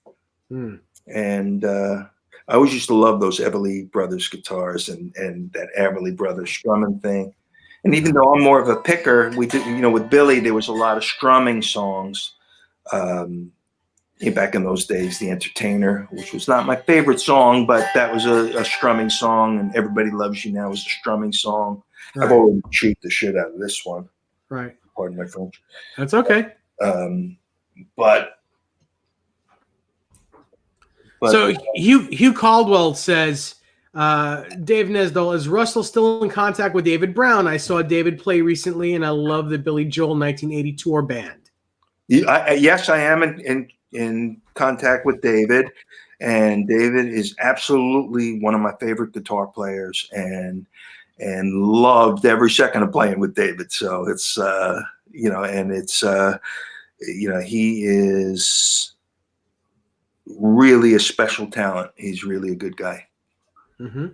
Hmm. And I always used to love those Everly Brothers guitars and that Everly Brothers strumming thing. And even though I'm more of a picker, we did, with Billy, there was a lot of strumming songs. Back in those days, The Entertainer, which was not my favorite song, but that was a strumming song, and Everybody Loves You Now is a strumming song. Right. I've already cheated the shit out of this one. Right. Pardon my French. That's okay. But so Hugh Caldwell says, Dave Nesdall, is Russell still in contact with David Brown? I saw David play recently, and I love the Billy Joel 1980 tour band. Yes, I am in contact with David, and David is absolutely one of my favorite guitar players, and loved every second of playing with David. So it's he is really a special talent. He's really a good guy. Mm-hmm.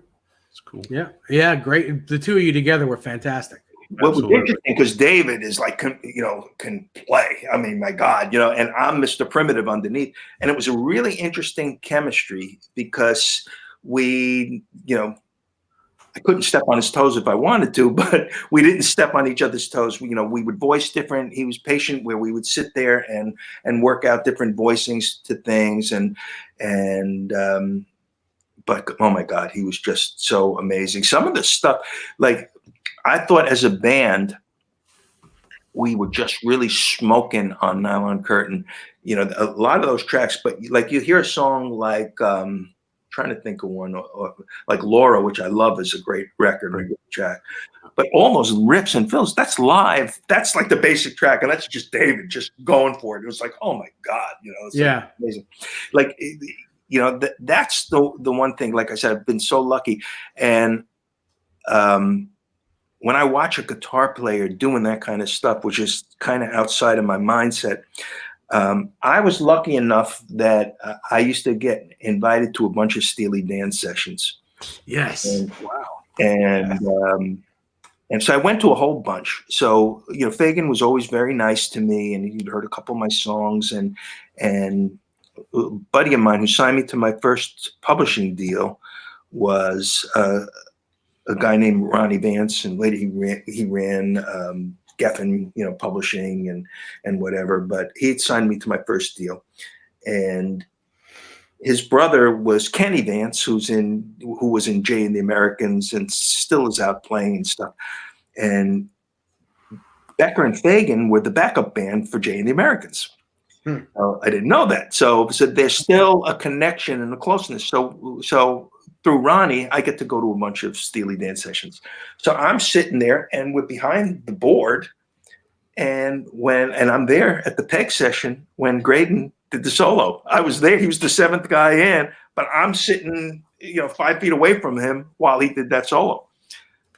It's cool. Yeah, great. The two of you together were fantastic. What was interesting, because David is like, can play. I mean, my God, and I'm Mr. Primitive underneath. And it was a really interesting chemistry because we, I couldn't step on his toes if I wanted to, but we didn't step on each other's toes. We would voice different. He was patient where we would sit there and work out different voicings to things. But oh my God, he was just so amazing. Some of the stuff, like, I thought as a band, we were just really smoking on Nylon Curtain, a lot of those tracks. But like, you hear a song like, trying to think of one, or like Laura, which I love, is a great record, a good track. But all those riffs and fills, that's live. That's like the basic track, and that's just David just going for it. It was like, oh my God, it's like amazing. Like, that's the one thing. Like I said, I've been so lucky, and when I watch a guitar player doing that kind of stuff, which is kind of outside of my mindset, I was lucky enough that I used to get invited to a bunch of Steely Dan sessions. Yes. And so I went to a whole bunch. So, Fagan was always very nice to me, and he'd heard a couple of my songs, and a buddy of mine who signed me to my first publishing deal was a guy named Ronnie Vance, and later he ran Geffen, publishing and whatever. But he had signed me to my first deal, and his brother was Kenny Vance, who was in Jay and the Americans and still is out playing and stuff. And Becker and Fagan were the backup band for Jay and the Americans. I didn't know that. So there's still a connection and a closeness. So through Ronnie, I get to go to a bunch of Steely Dan sessions. So I'm sitting there, and we're behind the board, and I'm there at the Peg session when Graydon did the solo. I was there. He was the seventh guy in, but I'm sitting, 5 feet away from him while he did that solo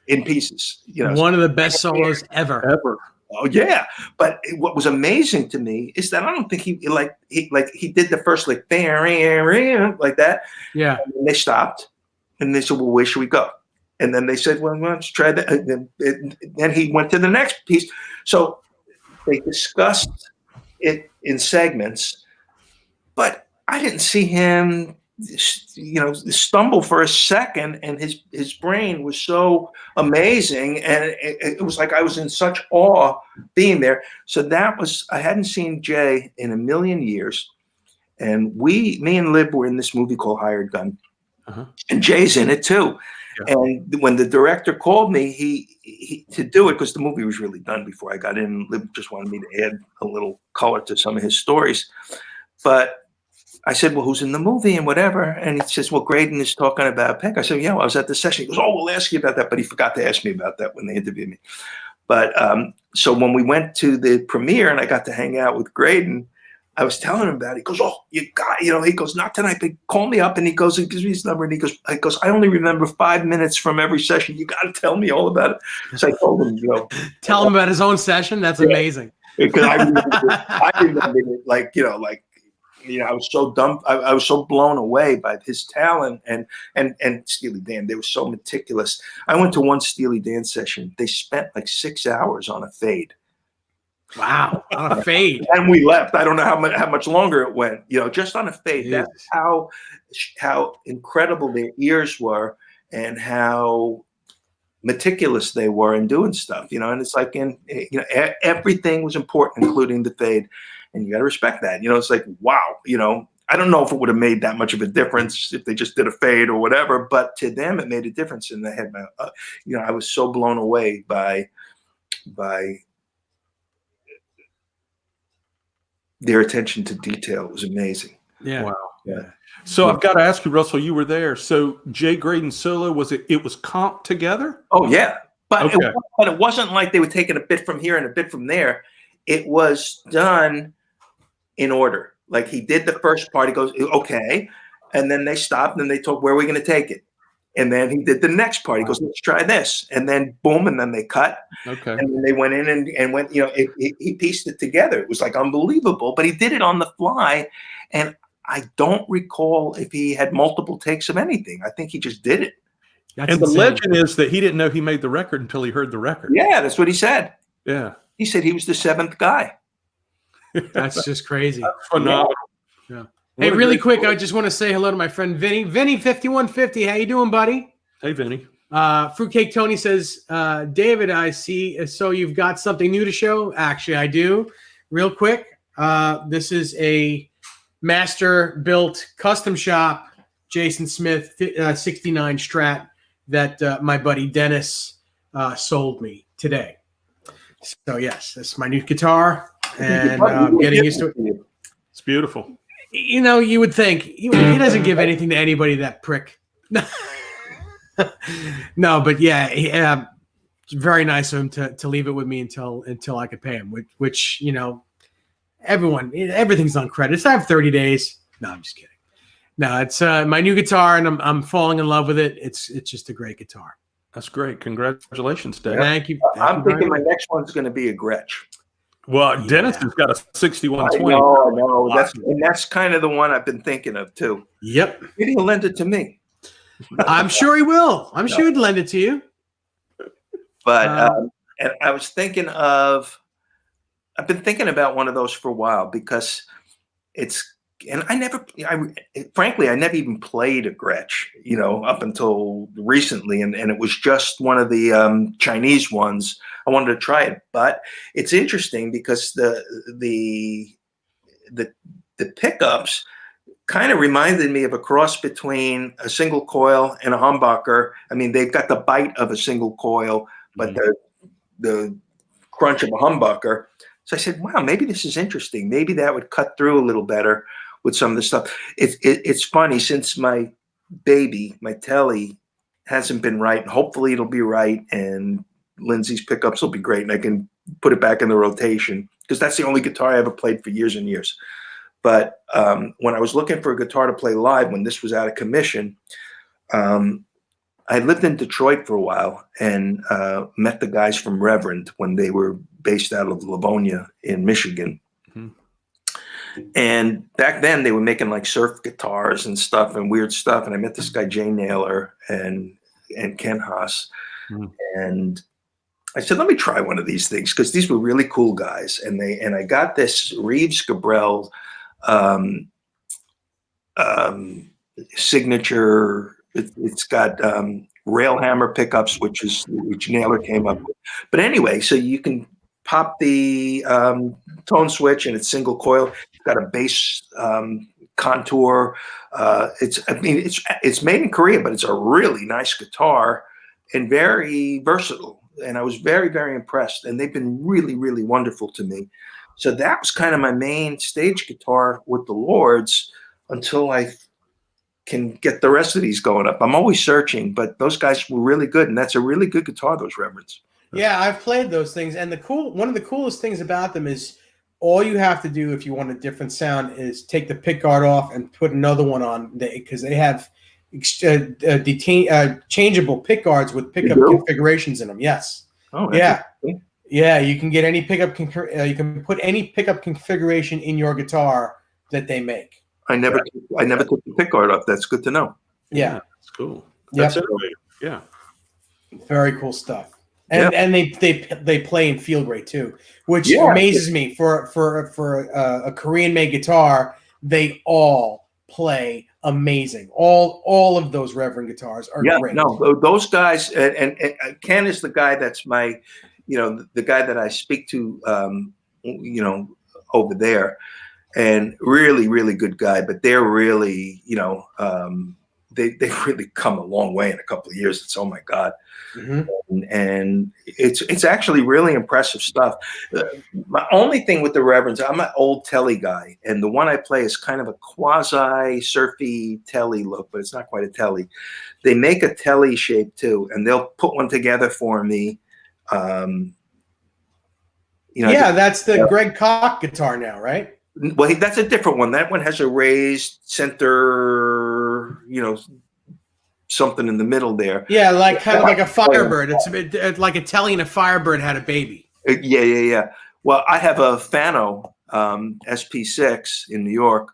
in pieces. One of the best solos ever. Oh yeah, but what was amazing to me is that I don't think he did the first like that. Yeah. And they stopped, and they said, "Well, where should we go?" And then they said, "Well, let's try that." And then he went to the next piece. So they discussed it in segments, but I didn't see him, stumble for a second, and his brain was so amazing, and it was like I was in such awe being there. So I hadn't seen Jay in a million years, and me and Lib were in this movie called Hired Gun, and Jay's in it too. Yeah. And when the director called me, he to do it, because the movie was really done before I got in. Lib just wanted me to add a little color to some of his stories, but I said, well, who's in the movie and whatever? And he says, well, Graydon is talking about Peck. I said, yeah, well, I was at the session. He goes, oh, we'll ask you about that. But he forgot to ask me about that when they interviewed me. But so when we went to the premiere and I got to hang out with Graydon, I was telling him about it. He goes, oh, he goes, not tonight, but call me up. And he goes, and gives me his number. And he goes, I only remember 5 minutes from every session. You got to tell me all about it. So I told him, tell him about his own session. That's amazing. Because I remember it, I was so dumb. I was so blown away by his talent and Steely Dan. They were so meticulous. I went to one Steely Dan session. They spent like 6 hours on a fade. Wow, on a fade. And we left. I don't know how much longer it went. Just on a fade. Yes. That's how incredible their ears were and how meticulous they were in doing stuff. And it's like everything was important, including the fade. And you got to respect that. It's like, wow, I don't know if it would have made that much of a difference if they just did a fade or whatever, but to them, it made a difference. And they had, I was so blown away by their attention to detail. It was amazing. Yeah. Wow. Yeah. So I've got to ask you, Russell, you were there. So Jay Graydon solo, it was comped together? Oh yeah. But it wasn't like they were taking a bit from here and a bit from there. It was done in order. Like he did the first part, he goes, okay. And then they stopped and they told, where are we going to take it? And then he did the next part. He goes, let's try this. And then boom. And then they cut. Okay. And then they went in and went, he pieced it together. It was like unbelievable, but he did it on the fly. And I don't recall if he had multiple takes of anything. I think he just did it. That's insane. The legend is that he didn't know he made the record until he heard the record. Yeah, that's what he said. Yeah. He said he was the 7th guy. That's just crazy. That's phenomenal. Yeah. Hey, really quick, I just want to say hello to my friend Vinny. Vinny 5150, how you doing, buddy? Hey, Vinny. Fruitcake Tony says, David, I see. So you've got something new to show? Actually, I do. Real quick, this is a master-built custom shop, Jason Smith 69 Strat that my buddy Dennis sold me today. So yes, this is my new guitar, and I'm getting used to it. It's beautiful. You would think he doesn't give anything to anybody, that prick. No, but yeah, it's very nice of him to leave it with me until I could pay him. Which everything's on credits. I have 30 days. No, I'm just kidding. No, it's my new guitar, and I'm falling in love with it. It's just a great guitar. That's great. Congratulations, Dave. Thank you. I'm thinking my next one's going to be a Gretsch. Well, Dennis has got a 6120. No, that's kind of the one I've been thinking of too. Yep. Maybe he'll lend it to me. I'm sure he will. I'm sure he'd lend it to you. But and I've been thinking about one of those for a while, because frankly, I never even played a Gretsch, up until recently. And it was just one of the Chinese ones. I wanted to try it, but it's interesting because the pickups kind of reminded me of a cross between a single coil and a humbucker. I mean, they've got the bite of a single coil, but the crunch of a humbucker. So I said, wow, maybe this is interesting. Maybe that would cut through a little better with some of the stuff. It's funny, since my baby, my Telly, hasn't been right, and hopefully it'll be right, and Lindsay's pickups will be great, and I can put it back in the rotation, because that's the only guitar I ever played for years and years. But when I was looking for a guitar to play live, when this was out of commission, I lived in Detroit for a while and met the guys from Reverend when they were based out of Livonia in Michigan. Mm-hmm. And back then they were making like surf guitars and stuff and weird stuff. And I met this guy, Jay Naylor and Ken Haas. Mm-hmm. And I said, let me try one of these things because these were really cool guys. And I got this Reeves Gabrel signature. It's got rail hammer pickups, which Naylor came up with. But anyway, so you can pop the tone switch and it's single coil. It's got a bass contour. It's made in Korea, but it's a really nice guitar and very versatile. And I was very, very impressed. And they've been really, really wonderful to me. So that was kind of my main stage guitar with the Lords until I can get the rest of these going up. I'm always searching, but those guys were really good. And that's a really good guitar, those Reverends. Yeah, I've played those things. And one of the coolest things about them is all you have to do if you want a different sound is take the pick guard off and put another one on, because they have changeable pick guards with pickup configurations in them. Yes. Oh, yeah. Yeah, you can get any pickup. You can put any pickup configuration in your guitar that they make. I never took the pick guard off. That's good to know. Yeah, that's cool. That's innovative. Yeah, very cool stuff. And they play and feel great too, which amazes me for a Korean-made guitar. They all play amazing. All of those Reverend guitars are great. No, those guys and Ken is the guy that's my, the guy that I speak to, over there, and really, really good guy. But they're really, they've really come a long way in a couple of years. It's, oh my God. Mm-hmm. And it's actually really impressive stuff. My only thing with the Reverends, I'm an old telly guy, and the one I play is kind of a quasi surfy telly look, but it's not quite a telly. They make a telly shape too, and they'll put one together for me. That's the Greg Koch guitar now, right? Well, that's a different one. That one has a raised center, something in the middle there. Yeah, kind of like a Firebird. It's like a telly and a Firebird had a baby. Yeah. Well, I have a Fano SP6 in New York,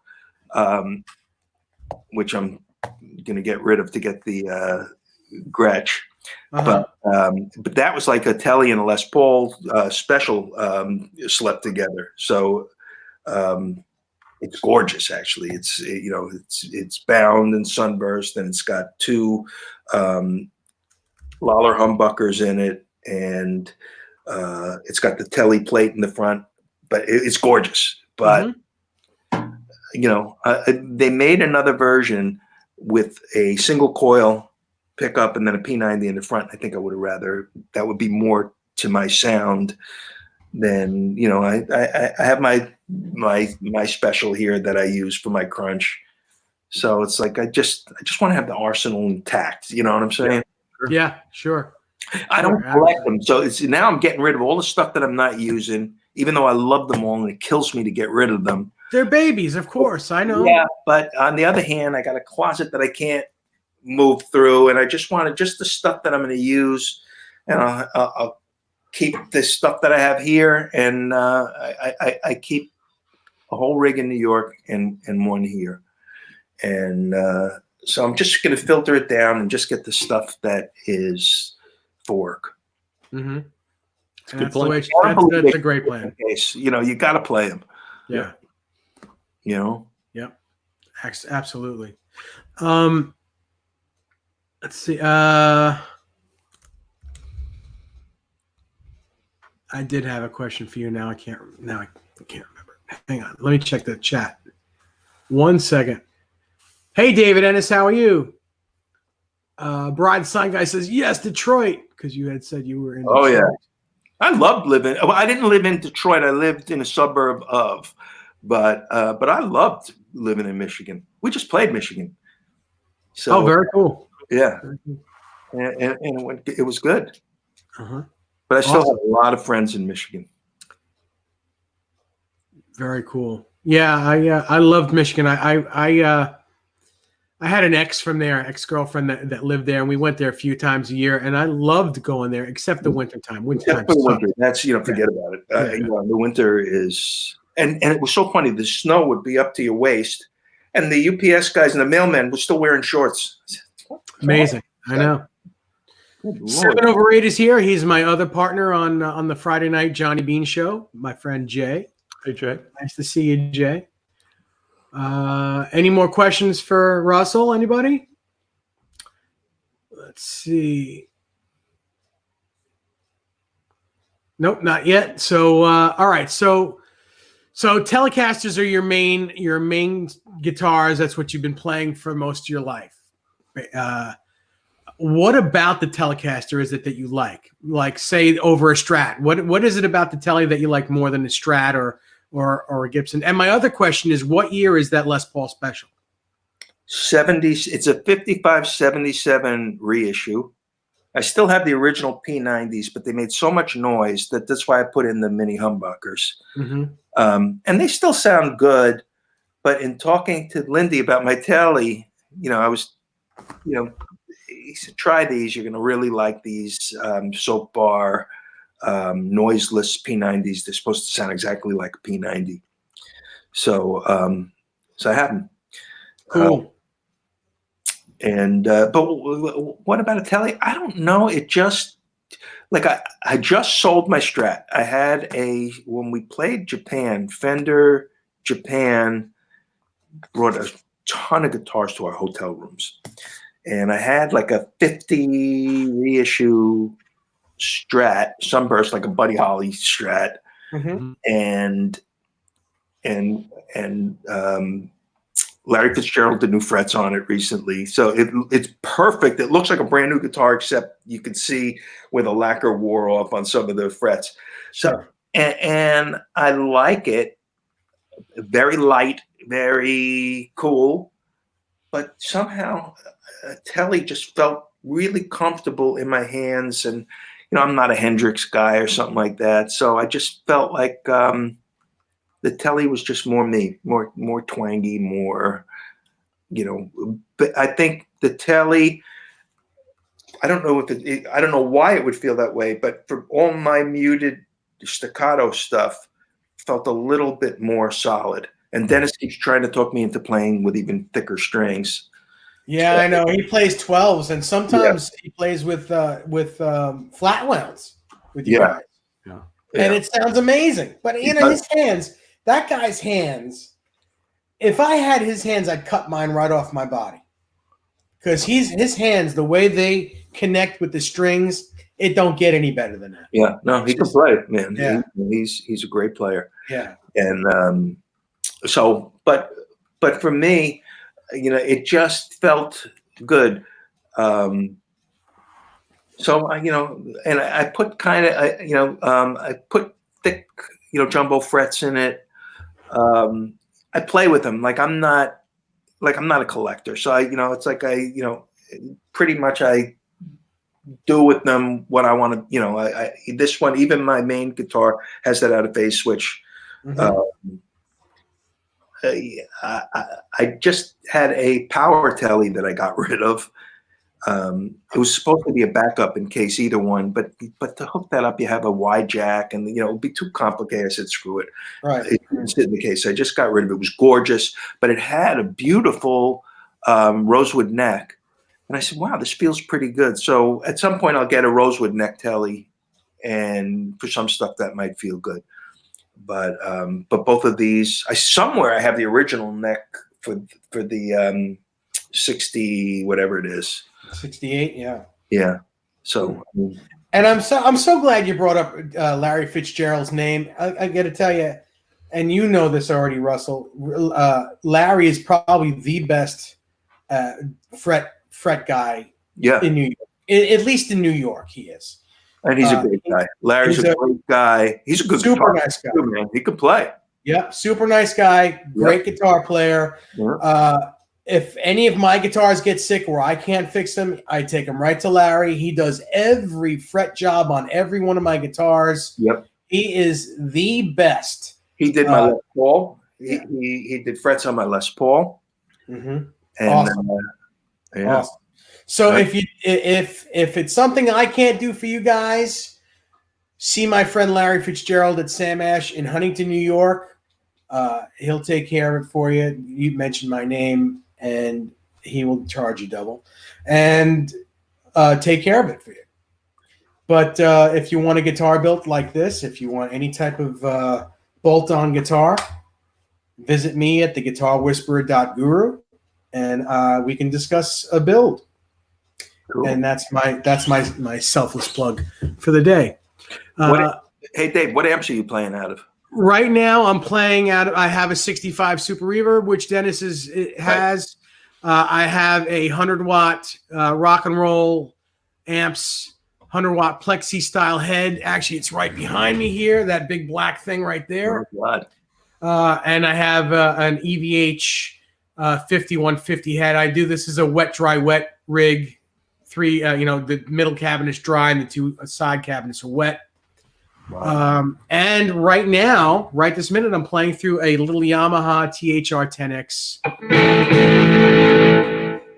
which I'm going to get rid of to get the Gretsch. Uh-huh. But that was like a telly and a Les Paul special slept together. So it's gorgeous, actually. It's it's bound and sunburst, and it's got two Lollar humbuckers in it, and it's got the telly plate in the front. But it's gorgeous. But they made another version with a single coil pickup and then a P90 in the front. I think I would have rather that would be more to my sound than I have my special here that I use for my crunch. So it's like I just want to have the arsenal intact. You know what I'm saying? Yeah, sure. I don't collect them, so now I'm getting rid of all the stuff that I'm not using, even though I love them all, and it kills me to get rid of them. They're babies, of course. I know. Yeah, but on the other hand, I got a closet that I can't move through, and I just wanted just the stuff that I'm going to use, and I'll keep this stuff that I have here, and I keep a whole rig in New York and one here, and so I'm just going to filter it down and just get the stuff that is for work. Mm-hmm. It's a good plan. That's a great plan. You got to play them. Yeah. Yeah. Absolutely. Let's see. I did have a question for you. Now I can't remember. Hang on. Let me check the chat. 1 second. Hey, David Ennis, how are you? Bride Sign Guy says, yes, Detroit, because you had said you were in Detroit. Oh, yeah. I loved living. Well, I didn't live in Detroit. I lived in a suburb of, but I loved living in Michigan. We just played Michigan. So, very cool. Yeah. And it was good. Uh-huh. But I still have a lot of friends in Michigan. Very cool. Yeah, I loved Michigan. I had an ex-girlfriend that lived there, and we went there a few times a year, and I loved going there, except the wintertime. Winter. That's forget about it. The winter is, and it was so funny. The snow would be up to your waist, and the UPS guys and the mailmen were still wearing shorts. Amazing. I know. Lord. 7 over 8 is here. He's my other partner on the Friday night Johnny Bean show. My friend Jay. Hey, Jay. Nice to see you, Jay. Any more questions for Russell? Anybody? Let's see. Nope, not yet. So, all right. So Telecasters are your main guitars. That's what you've been playing for most of your life. What about the Telecaster is it that you like? Like, say, over a Strat. What is it about the Tele that you like more than a Strat or a Gibson? And my other question is, what year is that Les Paul Special? 70s. It's a 55-77 reissue. I still have the original P90s, but they made so much noise that's why I put in the mini humbuckers. Mm-hmm. And they still sound good. But in talking to Lindy about my Tele, I was, he said, try these. You're going to really like these soap bar, noiseless P90s. They're supposed to sound exactly like a P90. So I have them. Cool. But what about a Tele? I don't know. It just I just sold my Strat. I had when we played Japan, Fender Japan brought a ton of guitars to our hotel rooms, and I had like a 50 reissue Strat Sunburst, like a Buddy Holly Strat, Mm-hmm. and Larry Fitzgerald did new frets on it recently. So it's perfect. It looks like a brand new guitar, except you can see where the lacquer wore off on some of the frets. So, and I like it. Very light, very cool. But somehow Tele just felt really comfortable in my hands. And, I'm not a Hendrix guy or something like that. So I just felt like the Tele was just more me, more twangy, more, but I think the Tele, I don't know I don't know why it would feel that way, but for all my muted staccato stuff, felt a little bit more solid. And Dennis keeps trying to talk me into playing with even thicker strings. Yeah, I know. He plays 12s, and sometimes he plays with flat wounds with you guys. Yeah. And it sounds amazing. But, his hands, that guy's hands, if I had his hands, I'd cut mine right off my body. Because his hands, the way they connect with the strings, it don't get any better than that. Yeah, no, he can play, man. Yeah. He's a great player. Yeah. And but for me, it just felt good. So I put I put thick, jumbo frets in it. I play with them I'm not a collector. So it's like pretty much I do with them what I want to. This one, even my main guitar has that out of phase switch. Mm-hmm. I just had a power Tele that I got rid of. It was supposed to be a backup in case either one, but to hook that up, you have a Y jack, and it would be too complicated. I said, screw it. Right. It didn't sit in the case. I just got rid of it. It was gorgeous, but it had a beautiful rosewood neck. And I said, wow, this feels pretty good. So at some point I'll get a rosewood neck Tele, and for some stuff that might feel good. But both of these, somewhere I have the original neck for the 60 whatever it is. 68, yeah. Yeah. So. And I'm so glad you brought up Larry Fitzgerald's name. I got to tell you, and you know this already, Russell. Larry is probably the best fret guy. Yeah. In New York, at least in New York, he is. And he's a great guy. Larry's a great guy. He's a good super guitar nice guy. too, man. He can play. Yep, super nice guy. Great guitar player. Yep. If any of my guitars get sick or I can't fix them, I take them right to Larry. He does every fret job on every one of my guitars. Yep. He is the best. He did my Les Paul. He did frets on my Les Paul. Mm-hmm. And, awesome. Awesome. So if it's something I can't do for you guys, see my friend Larry Fitzgerald at Sam Ash in Huntington, New York. He'll take care of it for you. You mentioned my name, and he will charge you double and take care of it for you. But if you want a guitar built like this, if you want any type of bolt-on guitar, visit me at theguitarwhisperer.guru, and we can discuss a build. Cool. And that's my selfless plug for the day. Hey Dave, what amps are you playing out of? Right now, I'm playing out of. I have a 65 Super Reverb, which Dennis has. Right. I have a 100-watt rock and roll amps, 100-watt plexi style head. Actually, it's right behind me here. That big black thing right there. Oh, God. And I have an EVH 5150 head. I do this as a wet, dry, wet rig. Three, the middle cabinet's dry and the two side cabinets are wet. Wow. And right now, right this minute, I'm playing through a little Yamaha THR-10X.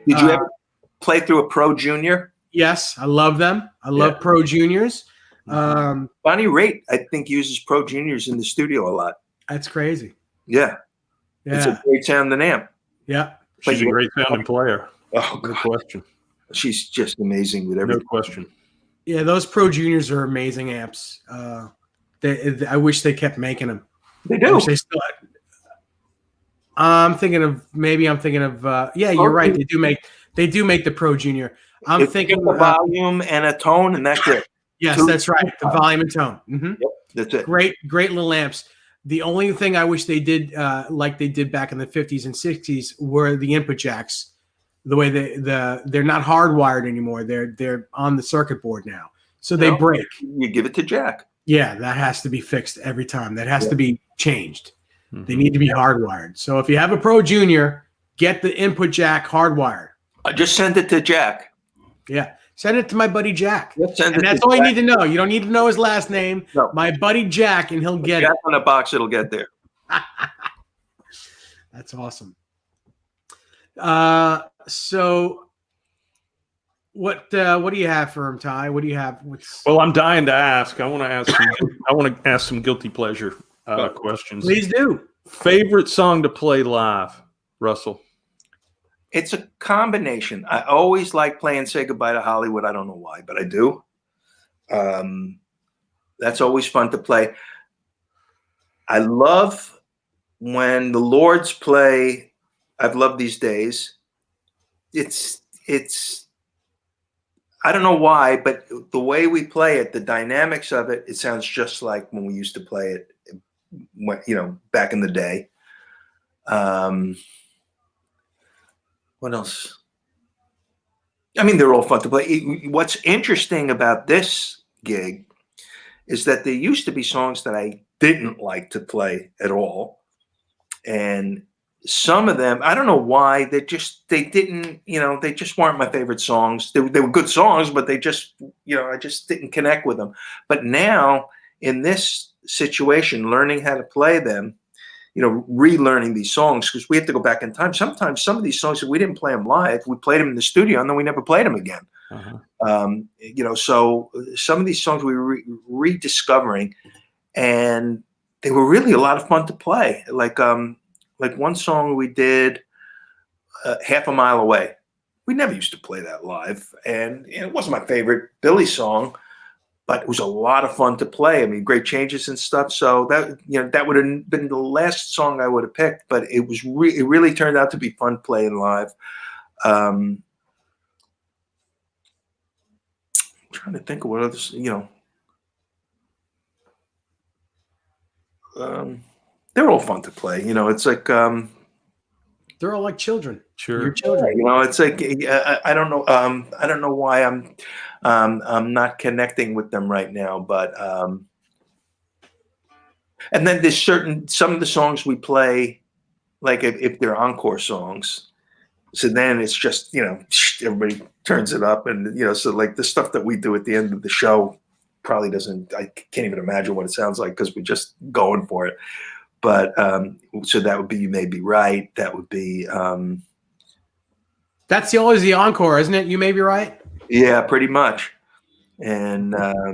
Did you ever play through a Pro Junior? Yes, I love them. I love Pro Juniors. Bonnie Raitt, I think, uses Pro Juniors in the studio a lot. That's crazy. Yeah. It's a great sounding amp. Yeah. She's a great sounding player. Oh, no question. She's just amazing with everything. No question. Yeah, those Pro Juniors are amazing amps. I wish they kept making them. They do. They still. I'm thinking of. Yeah, you're right. They do make the Pro Junior. I'm thinking a volume and a tone, and that's it. Yes, that's right. The volume and tone. Mm-hmm. Yep, that's it. Great little amps. The only thing I wish they did, like they did back in the 50s and 60s, were the input jacks. The way they're not hardwired anymore. They're on the circuit board now, so they break. You give it to Jack. Yeah, that has to be fixed every time. That has to be changed. Mm-hmm. They need to be hardwired. So if you have a Pro Junior, get the input jack hardwired. I just send it to Jack. Yeah, send it to my buddy Jack. And that's all you need to know. You don't need to know his last name. No. My buddy Jack, and he'll get Jack it. On a box, it'll get there. That's awesome. So what do you have for him, Ty? What do you have? Well, I'm dying to ask. I want to ask some guilty pleasure questions. Please do. Favorite song to play live, Russell? It's a combination. I always like playing "Say Goodbye to Hollywood." I don't know why, but I do. That's always fun to play. I love when the Lords play "I've Loved These Days." It's I don't know why, but the way we play it, the dynamics of it, it sounds just like when we used to play it, back in the day. What else? I mean, they're all fun to play. What's interesting about this gig is that there used to be songs that I didn't like to play at all. And some of them, I don't know why, they just weren't my favorite songs. They were good songs, but they just, I just didn't connect with them. But now in this situation, learning how to play them, relearning these songs, because we have to go back in time. Sometimes some of these songs, if we didn't play them live, we played them in the studio and then we never played them again. Uh-huh. So some of these songs we were rediscovering, and they were really a lot of fun to play. Like one song we did, Half a Mile Away. We never used to play that live, and it wasn't my favorite Billy song, but it was a lot of fun to play. I mean, great changes and stuff. So that would have been the last song I would have picked, but it was it really turned out to be fun playing live. I'm trying to think of what others, they're all fun to play. It's like they're all like children. Sure, you're children. It's like I don't know. I don't know why I'm not connecting with them right now, but and then there's some of the songs we play, like if they're encore songs. So then it's just everybody turns it up, and so like the stuff that we do at the end of the show probably doesn't. I can't even imagine what it sounds like because we're just going for it. But so that would be "You May Be Right." That would be. That's always the encore, isn't it? "You May Be Right." Yeah, pretty much. And I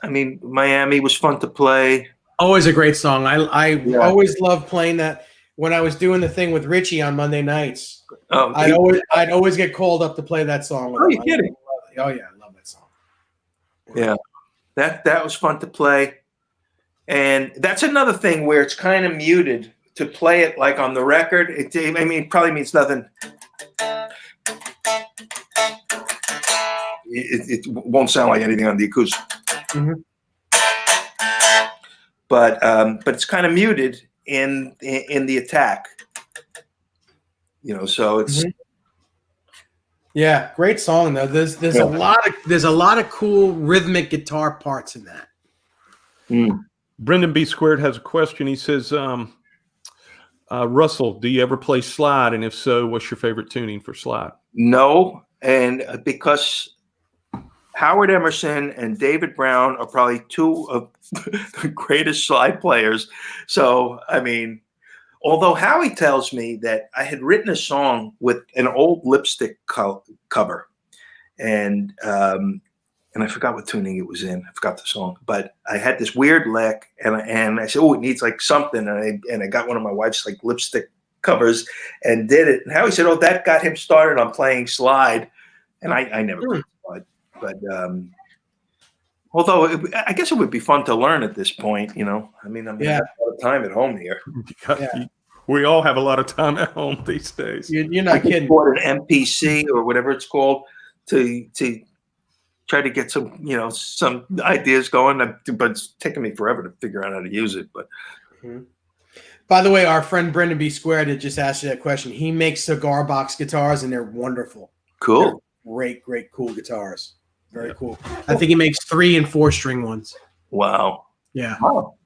mean, Miami was fun to play. Always a great song. I always loved playing that when I was doing the thing with Richie on Monday nights. I'd always get called up to play that song. Oh, you're kidding? Oh yeah, I love that song. Yeah, that was fun to play, and that's another thing where it's kind of muted to play it like on the record. It probably means nothing. It won't sound like anything on the acoustic. Mm-hmm. But it's kind of muted in the attack. So it's yeah, great song though. There's a lot of cool rhythmic guitar parts in that. Brendan B. Squared has a question. He says, Russell, do you ever play slide? And if so, what's your favorite tuning for slide? No, and because Howard Emerson and David Brown are probably two of the greatest slide players. So, although Howie tells me that I had written a song with an old Lipstick cover, and I forgot what tuning it was in. I forgot the song, but I had this weird lick, and I said, "Oh, it needs like something," and I got one of my wife's like lipstick covers and did it. And Howie said, "Oh, that got him started on playing slide," and I never played slide, but although I guess it would be fun to learn at this point, I have a lot of time at home here. We all have a lot of time at home these days. You're not kidding. Bought an MPC or whatever it's called to try to get some ideas going, but it's taken me forever to figure out how to use it. But by the way, our friend Brendan B. Squared had just asked you that question. He makes cigar box guitars, and they're wonderful. Cool. They're great, cool guitars. Very cool. I think he makes 3 and 4 string ones. Wow. Yeah. Wow.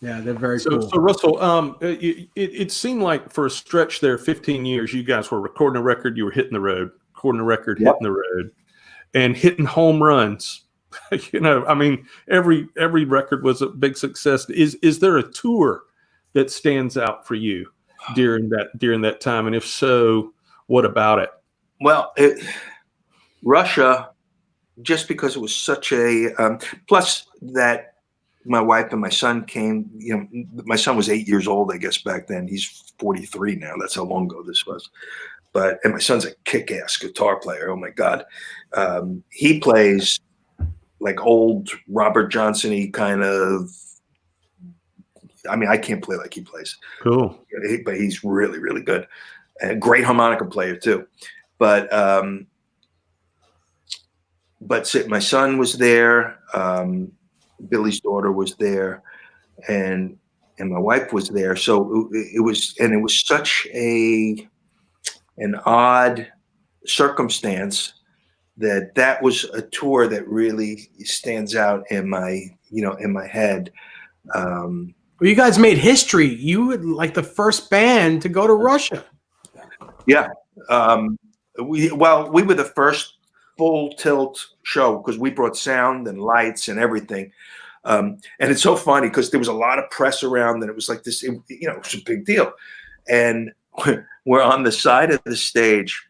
Yeah, they're very cool. So Russell, it seemed like for a stretch there, 15 years, you guys were recording a record, you were hitting the road, recording a record, hitting the road, and hitting home runs. Every record was a big success. Is there a tour that stands out for you during that time? And if so, what about it? Well, Russia, just because it was such a plus that my wife and my son came, my son was 8 years old, I guess, back then. He's 43 now. That's how long ago this was. And my son's a kick-ass guitar player. Oh my God. He plays like old Robert Johnson-y kind of, I can't play like he plays. Cool. But he's really, really good. And great harmonica player too. But my son was there. Billy's daughter was there, and my wife was there. So it was such an odd circumstance that was a tour that really stands out in my head. Well, you guys made history. You were like the first band to go to Russia. Yeah. We were the first full tilt show because we brought sound and lights and everything. And it's so funny because there was a lot of press around and it was like this, it was a big deal. And we're on the side of the stage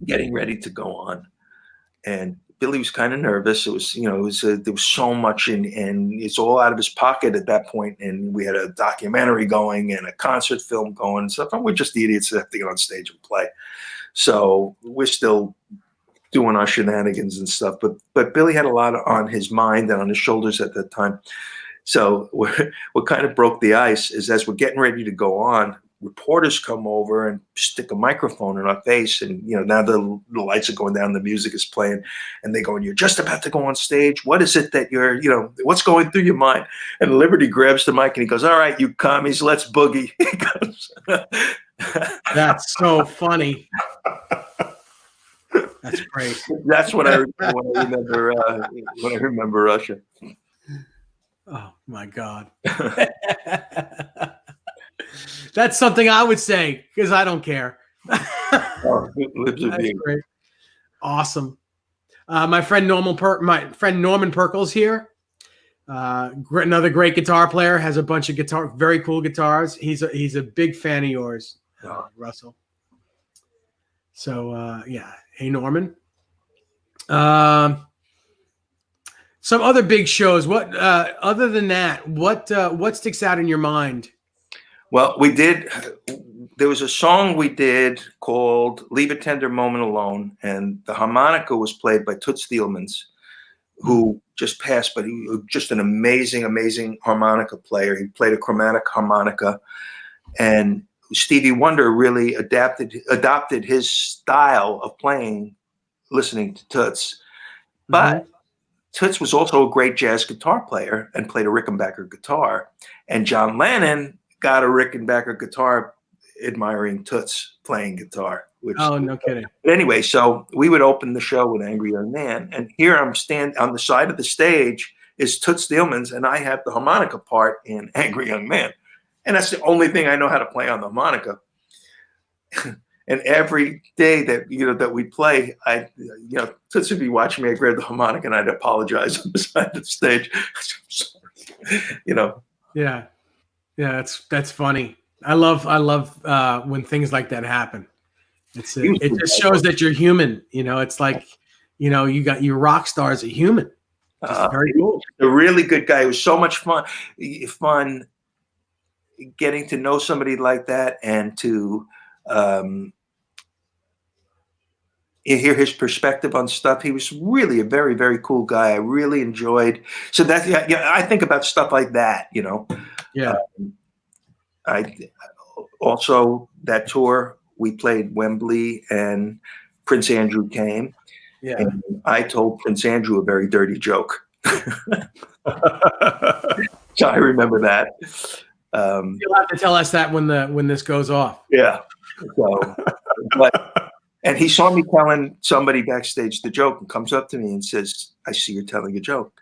getting ready to go on. And Billy was kind of nervous. It was, there was so much and it's all out of his pocket at that point. And we had a documentary going and a concert film going and stuff. And we're just the idiots that have to get on stage and play. So we're still doing our shenanigans and stuff, but Billy had a lot on his mind and on his shoulders at that time. So what kind of broke the ice is as we're getting ready to go on, reporters come over and stick a microphone in our face, and now the lights are going down, the music is playing, and they go, "You're just about to go on stage. What is it that you're, what's going through your mind?" And Liberty grabs the mic and he goes, "All right, you commies, let's boogie." He goes, "That's so funny." That's great. That's what I remember when I remember Russia. Oh my God. That's something I would say because I don't care. That's great. Awesome. My friend Norman Perkle's here. Another great guitar player, has a bunch of very cool guitars. He's a big fan of yours, Russell. So yeah. Hey, Norman. Some other big shows. What other than that? What sticks out in your mind? Well, we did. There was a song we did called "Leave a Tender Moment Alone," and the harmonica was played by Toots Thielmans, who just passed, but he was just an amazing, amazing harmonica player. He played a chromatic harmonica, and Stevie Wonder really adopted his style of playing, listening to Toots. But Toots was also a great jazz guitar player and played a Rickenbacker guitar. And John Lennon got a Rickenbacker guitar admiring Toots playing guitar. Oh, no kidding. But anyway, so we would open the show with Angry Young Man. And here I'm standing on the side of the stage is Toots Thielmans, and I have the harmonica part in Angry Young Man. And that's the only thing I know how to play on the harmonica. And every day that that we play, Toots would be watching me. I grab the harmonica and I'd apologize on the side of the stage. I'm sorry, Yeah, that's funny. I love when things like that happen. It just shows that you're human. It's like you got your rock star as a human. Just very cool. A really good guy. It was so much fun getting to know somebody like that and to hear his perspective on stuff. He was really a very, very cool guy. I really enjoyed. So I think about stuff like that, Yeah. I also, that tour, we played Wembley and Prince Andrew came. Yeah. And I told Prince Andrew a very dirty joke. So I remember that. You'll have to tell us that when this goes off. Yeah. So, and he saw me telling somebody backstage the joke and comes up to me and says, "I see you're telling a joke."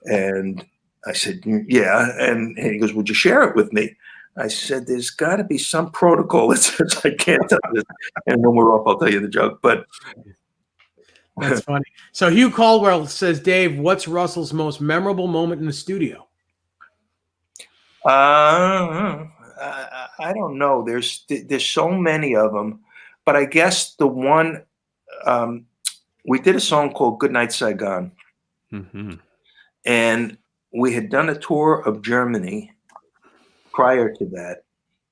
And I said, "Yeah." And he goes, "Would you share it with me?" I said, "There's got to be some protocol that says I can't tell this." And when we're off, I'll tell you the joke. But that's funny. So Hugh Caldwell says, Dave, what's Russell's most memorable moment in the studio? I don't know. There's so many of them, but I guess the one we did a song called "Goodnight Saigon," and we had done a tour of Germany prior to that,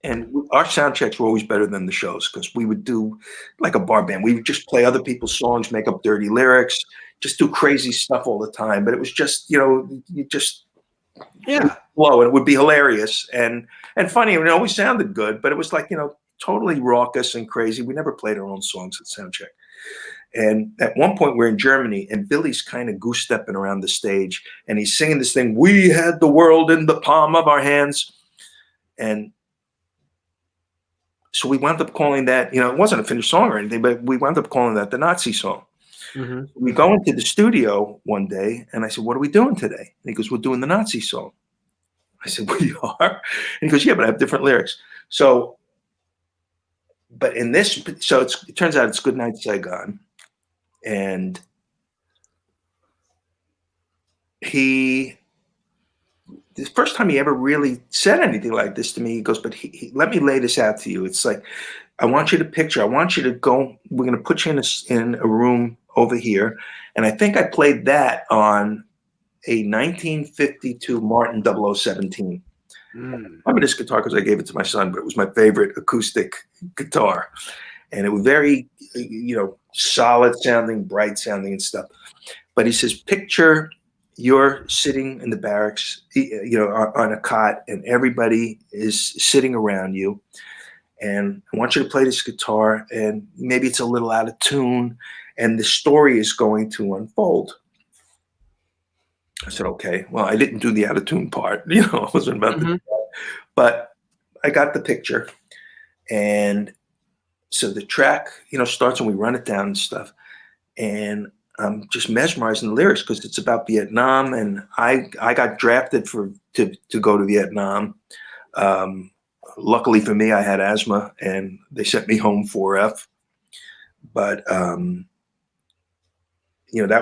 and our sound checks were always better than the shows because we would do like a bar band. We would just play other people's songs, make up dirty lyrics, just do crazy stuff all the time. But it was just you just. Yeah. Flow, and it would be hilarious and funny, and it always sounded good, but it was like totally raucous and crazy. We never played our own songs at soundcheck. And at one point we're in Germany and Billy's kind of goose stepping around the stage and he's singing this thing, "We had the world in the palm of our hands." And so we wound up calling that, it wasn't a finished song or anything, but we wound up calling that the Nazi song. We go into the studio one day and I said, "What are we doing today?" And he goes, "We're doing the Nazi song." I said, "We are?" And he goes, "Yeah, but I have different lyrics." So, but in this, it turns out it's "Goodnight Saigon." And the first time he ever really said anything like this to me, he goes, "But let me lay this out to you. It's like, I want you to go, we're going to put you in a room over here." And I think I played that on a 1952 Martin 0017. I remember this guitar because I gave it to my son, but it was my favorite acoustic guitar. And it was very, solid sounding, bright sounding and stuff. But he says, "Picture you're sitting in the barracks, on a cot, and everybody is sitting around you. And I want you to play this guitar, and maybe it's a little out of tune, and the story is going to unfold." I said, "Okay." Well, I didn't do the out of tune part, I wasn't about to do that. But I got the picture. And so the track, starts and we run it down and stuff. And I'm just mesmerizing the lyrics because it's about Vietnam. And I got drafted to go to Vietnam. Luckily for me, I had asthma and they sent me home 4F. But, that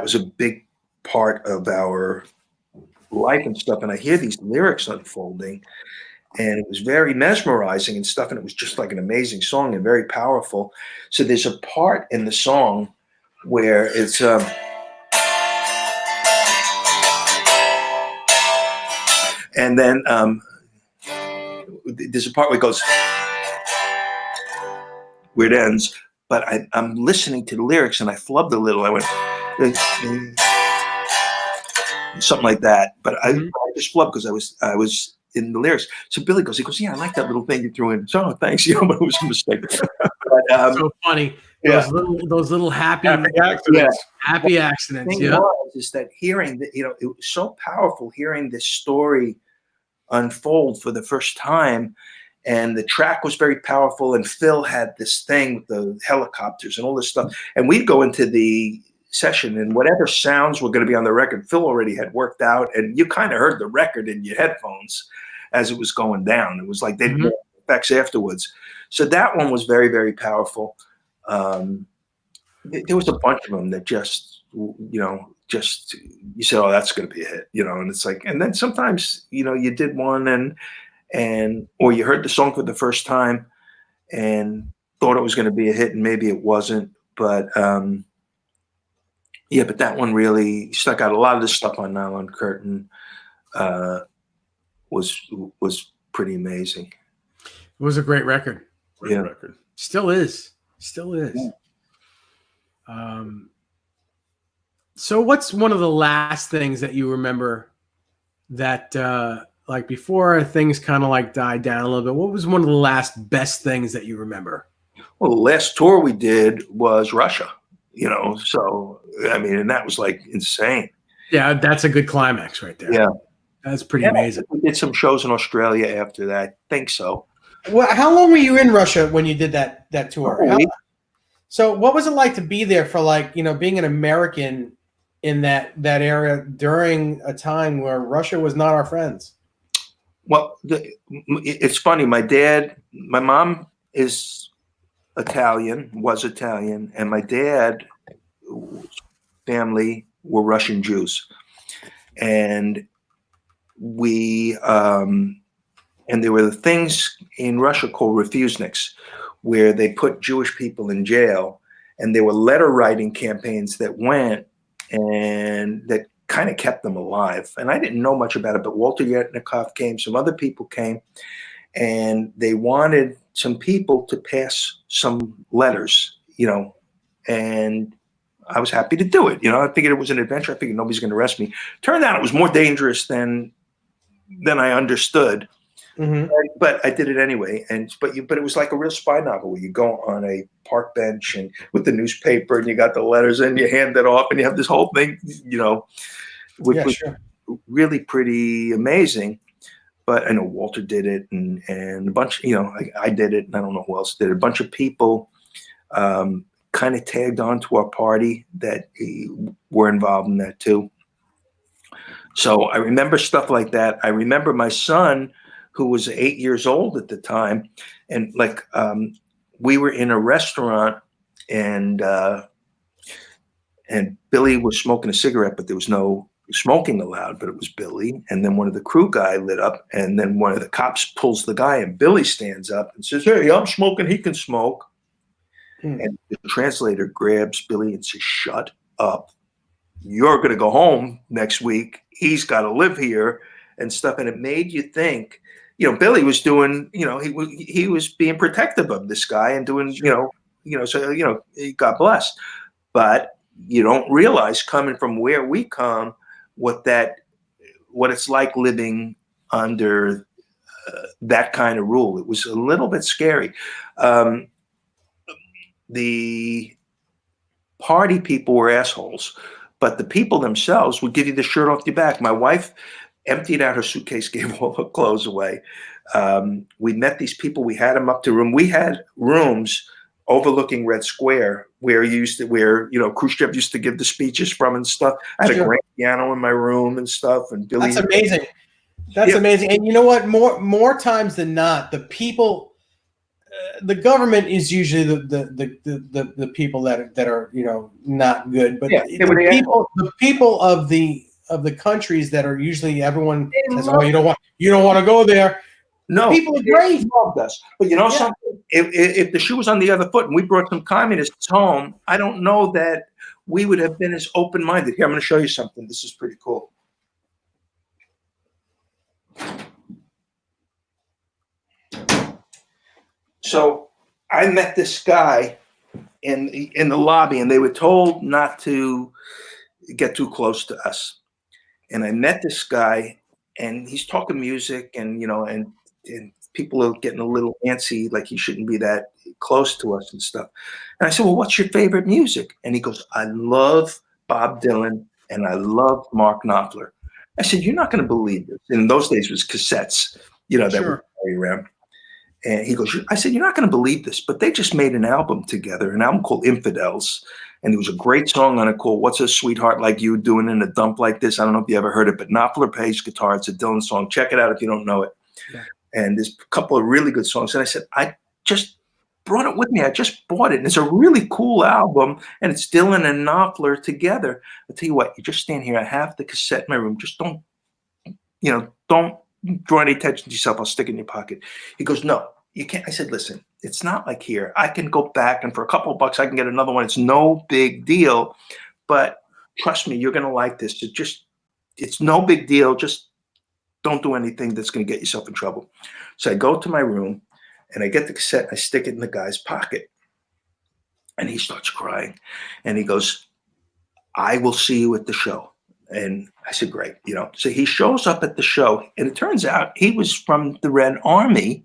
was a big part of our life and stuff. And I hear these lyrics unfolding and it was very mesmerizing and stuff. And it was just like an amazing song and very powerful. So there's a part in the song where it's, and then there's a part where it goes, where it ends, but I'm listening to the lyrics and I flubbed a little. I went something like that, but I just flubbed because I was in the lyrics. So Billy goes, yeah, I like that little thing you threw in. So thanks, but it was a mistake. But, so funny. Yeah. Those little happy accidents. Yeah. Happy accidents. The thing is that hearing that, it was so powerful hearing this story unfold for the first time, and the track was very powerful, and Phil had this thing with the helicopters and all this stuff, and we'd go into the session and whatever sounds were going to be on the record, Phil already had worked out, and you kind of heard the record in your headphones as it was going down. It was like they'd get effects afterwards. So that one was very, very powerful. There was a bunch of them that just you said, oh, that's going to be a hit, and it's like, and then sometimes, you did one or you heard the song for the first time and thought it was going to be a hit and maybe it wasn't, but but that one really stuck out. A lot of the stuff on Nylon Curtain was pretty amazing. It was a great record. Great record. Still is. Yeah. So what's one of the last things that you remember that like before things kind of like died down a little bit? What was one of the last best things that you remember? Well, the last tour we did was Russia, so I mean, and that was like insane. Yeah, that's a good climax right there. Yeah. That's pretty amazing. We did some shows in Australia after that. I think so. Well, how long were you in Russia when you did that tour? So what was it like to be there for, like, being an American in that area during a time where Russia was not our friends? Well, it's funny. My mom was Italian, and my dad's family were Russian Jews. And and there were the things in Russia called refuseniks, where they put Jewish people in jail, and there were letter writing campaigns that went and that kind of kept them alive. And I didn't know much about it, but Walter Yetnikov came, some other people came, and they wanted some people to pass some letters, and I was happy to do it. I figured it was an adventure. I figured nobody's going to arrest me. Turned out it was more dangerous than I understood. But I did it anyway. But it was like a real spy novel where you go on a park bench and with the newspaper and you got the letters and you hand it off and you have this whole thing, which was really pretty amazing. But I know Walter did it and a bunch, I did it, and I don't know who else did it. A bunch of people kind of tagged on to our party that were involved in that too. So I remember stuff like that. I remember my son, who was 8 years old at the time, and we were in a restaurant, and Billy was smoking a cigarette, but there was no smoking allowed, but it was Billy. And then one of the crew guy lit up, and then one of the cops pulls the guy, and Billy stands up and says, "Hey, I'm smoking, he can smoke." And the translator grabs Billy and says, "Shut up. You're going to go home next week. He's got to live here," and stuff. And it made you think, Billy was doing, he was being protective of this guy and doing, so, God bless. But you don't realize, coming from where we come, what it's like living under that kind of rule. It was a little bit scary. The party people were assholes, but the people themselves would give you the shirt off your back. My wife emptied out her suitcase, gave all her clothes away. We met these people. We had them up to room. We had rooms overlooking Red Square where Khrushchev used to give the speeches from and stuff. I had a grand piano in my room and stuff. And Billy. That's amazing. That's amazing. And you know what? More times than not, the people. The government is usually the people that are not good, but the people of the countries that are usually, everyone says, "Oh, you don't want to go there." No, people are great. Loved us, but something. If the shoe was on the other foot and we brought some communists home, I don't know that we would have been as open-minded. Here, I'm going to show you something. This is pretty cool. So I met this guy in the lobby, and they were told not to get too close to us. And I met this guy, and he's talking music, and and people are getting a little antsy, like he shouldn't be that close to us and stuff. And I said, "Well, what's your favorite music?" And he goes, "I love Bob Dylan and I love Mark Knopfler." I said, "You're not going to believe this." In those days, it was cassettes, that Sure. were carried around. And he goes, I said, "You're not going to believe this, but they just made an album together, an album called Infidels. And there was a great song on it called What's a Sweetheart Like You Doing in a Dump Like This?" I don't know if you ever heard it, but Knopfler plays guitar. It's a Dylan song. Check it out if you don't know it. Yeah. And there's a couple of really good songs. And I said, "I just brought it with me. I just bought it. And it's a really cool album. And it's Dylan and Knopfler together. I'll tell you what, you just stand here. I have the cassette in my room. Just don't draw any attention to yourself. I'll stick it in your pocket." He goes, "No, you can't." I said, "Listen, it's not like here. I can go back and for a couple of bucks, I can get another one. It's no big deal. But trust me, you're going to like this. It's no big deal. Just don't do anything that's going to get yourself in trouble." So I go to my room and I get the cassette. And I stick it in the guy's pocket. And he starts crying. And he goes, "I will see you at the show." And I said, "Great." So he shows up at the show, and it turns out he was from the Red Army,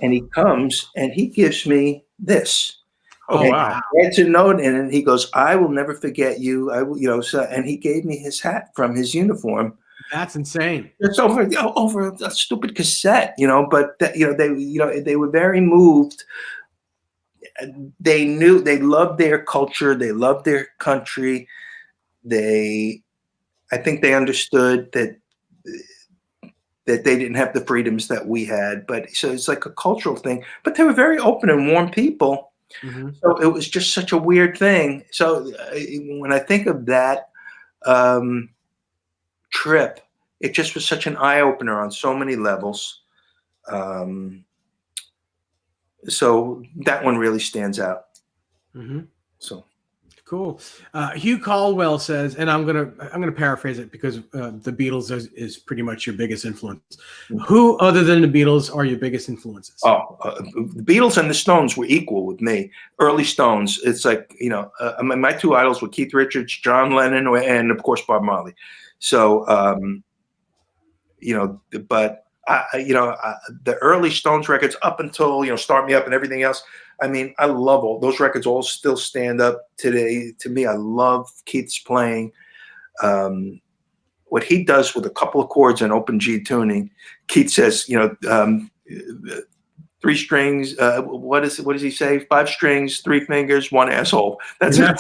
and he comes and he gives me this. Oh, And wow. he writes a note in it, and he goes, "I will never forget you." I will, and he gave me his hat from his uniform. That's insane. It's over a stupid cassette, but they were very moved. They knew they loved their culture, they loved their country. I think they understood that they didn't have the freedoms that we had, but so it's like a cultural thing. But they were very open and warm people. Mm-hmm. So it was just such a weird thing. So when I think of that trip, it just was such an eye opener on so many levels. So that one really stands out. Mm-hmm. So cool. Hugh Caldwell says, and I'm gonna paraphrase it because the Beatles is pretty much your biggest influence. Mm-hmm. Who other than the Beatles are your biggest influences? The Beatles and the Stones were equal with me. Early Stones, it's like my two idols were Keith Richards, John Lennon, and of course Bob Marley. So but the early Stones records up until Start Me Up and everything else. I mean, I love all those records. All still stand up today to me. I love Keith's playing. What he does with a couple of chords and open G tuning. Keith says, 3 strings. What does he say? 5 strings, 3 fingers, 1 asshole. That's it.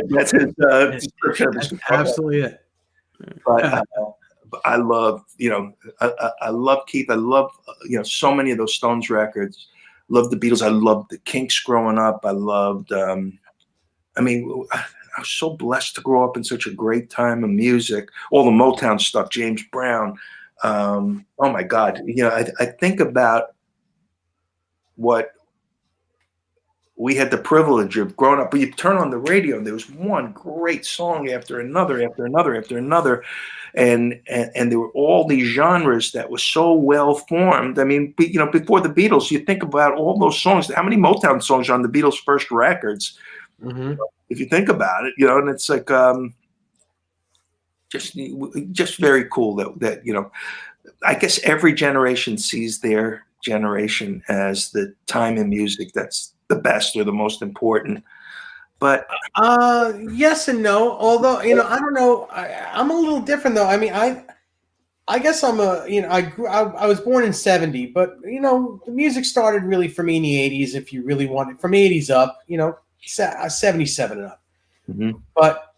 That's his description. That's absolutely it. But I love, I love Keith. I love, so many of those Stones records. Love the Beatles. I loved the Kinks growing up. I loved, I was so blessed to grow up in such a great time of music. All the Motown stuff, James Brown. Oh my God. I think about what we had the privilege of growing up. But you turn on the radio, and there was one great song after another, after another, after another. And there were all these genres that were so well formed. I mean, before the Beatles, you think about all those songs. How many Motown songs are on the Beatles' first records? Mm-hmm. If you think about it, and it's like just very cool that I guess every generation sees their generation as the time in music that's the best or the most important. But yes and no. Although I don't know, I'm a little different though. I mean, I guess I'm I was born in '70, but the music started really for me in the '80s. If you really want it, from '80s up, 77 and up. Mm-hmm. But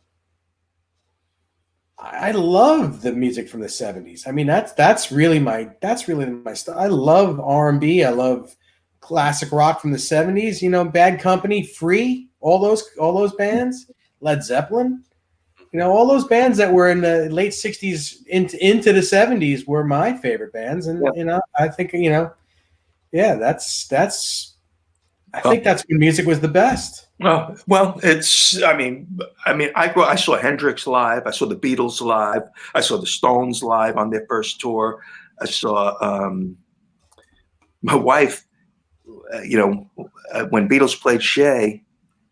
I love the music from the '70s. I mean, that's really my style. I love R&B. I love classic rock from the '70s. Bad Company, Free. All those bands, Led Zeppelin, all those bands that were in the late '60s into the '70s were my favorite bands, and I think that's I think that's when music was the best. Well, it's. I saw Hendrix live. I saw the Beatles live. I saw the Stones live on their first tour. I saw my wife. when Beatles played Shea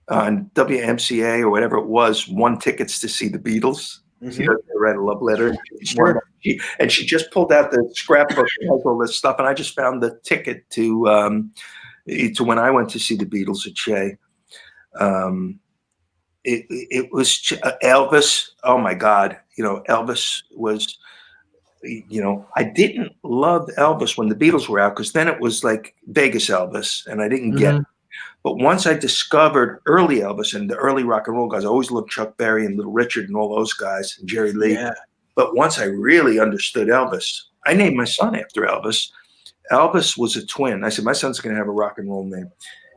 on WMCA or whatever it was, won tickets to see the Beatles. She doesn't write a love letter. Sure. And she just pulled out the scrapbook that has all this stuff, and I just found the ticket to when I went to see the Beatles at Shea. It was Elvis. Oh my God, Elvis was. I didn't love Elvis when the Beatles were out, because then it was like Vegas Elvis, and I didn't get it. But once I discovered early Elvis and the early rock and roll guys, I always loved Chuck Berry and Little Richard and all those guys and Jerry Lee. Yeah. But once I really understood Elvis, I named my son after Elvis. Elvis was a twin. I said, my son's going to have a rock and roll name.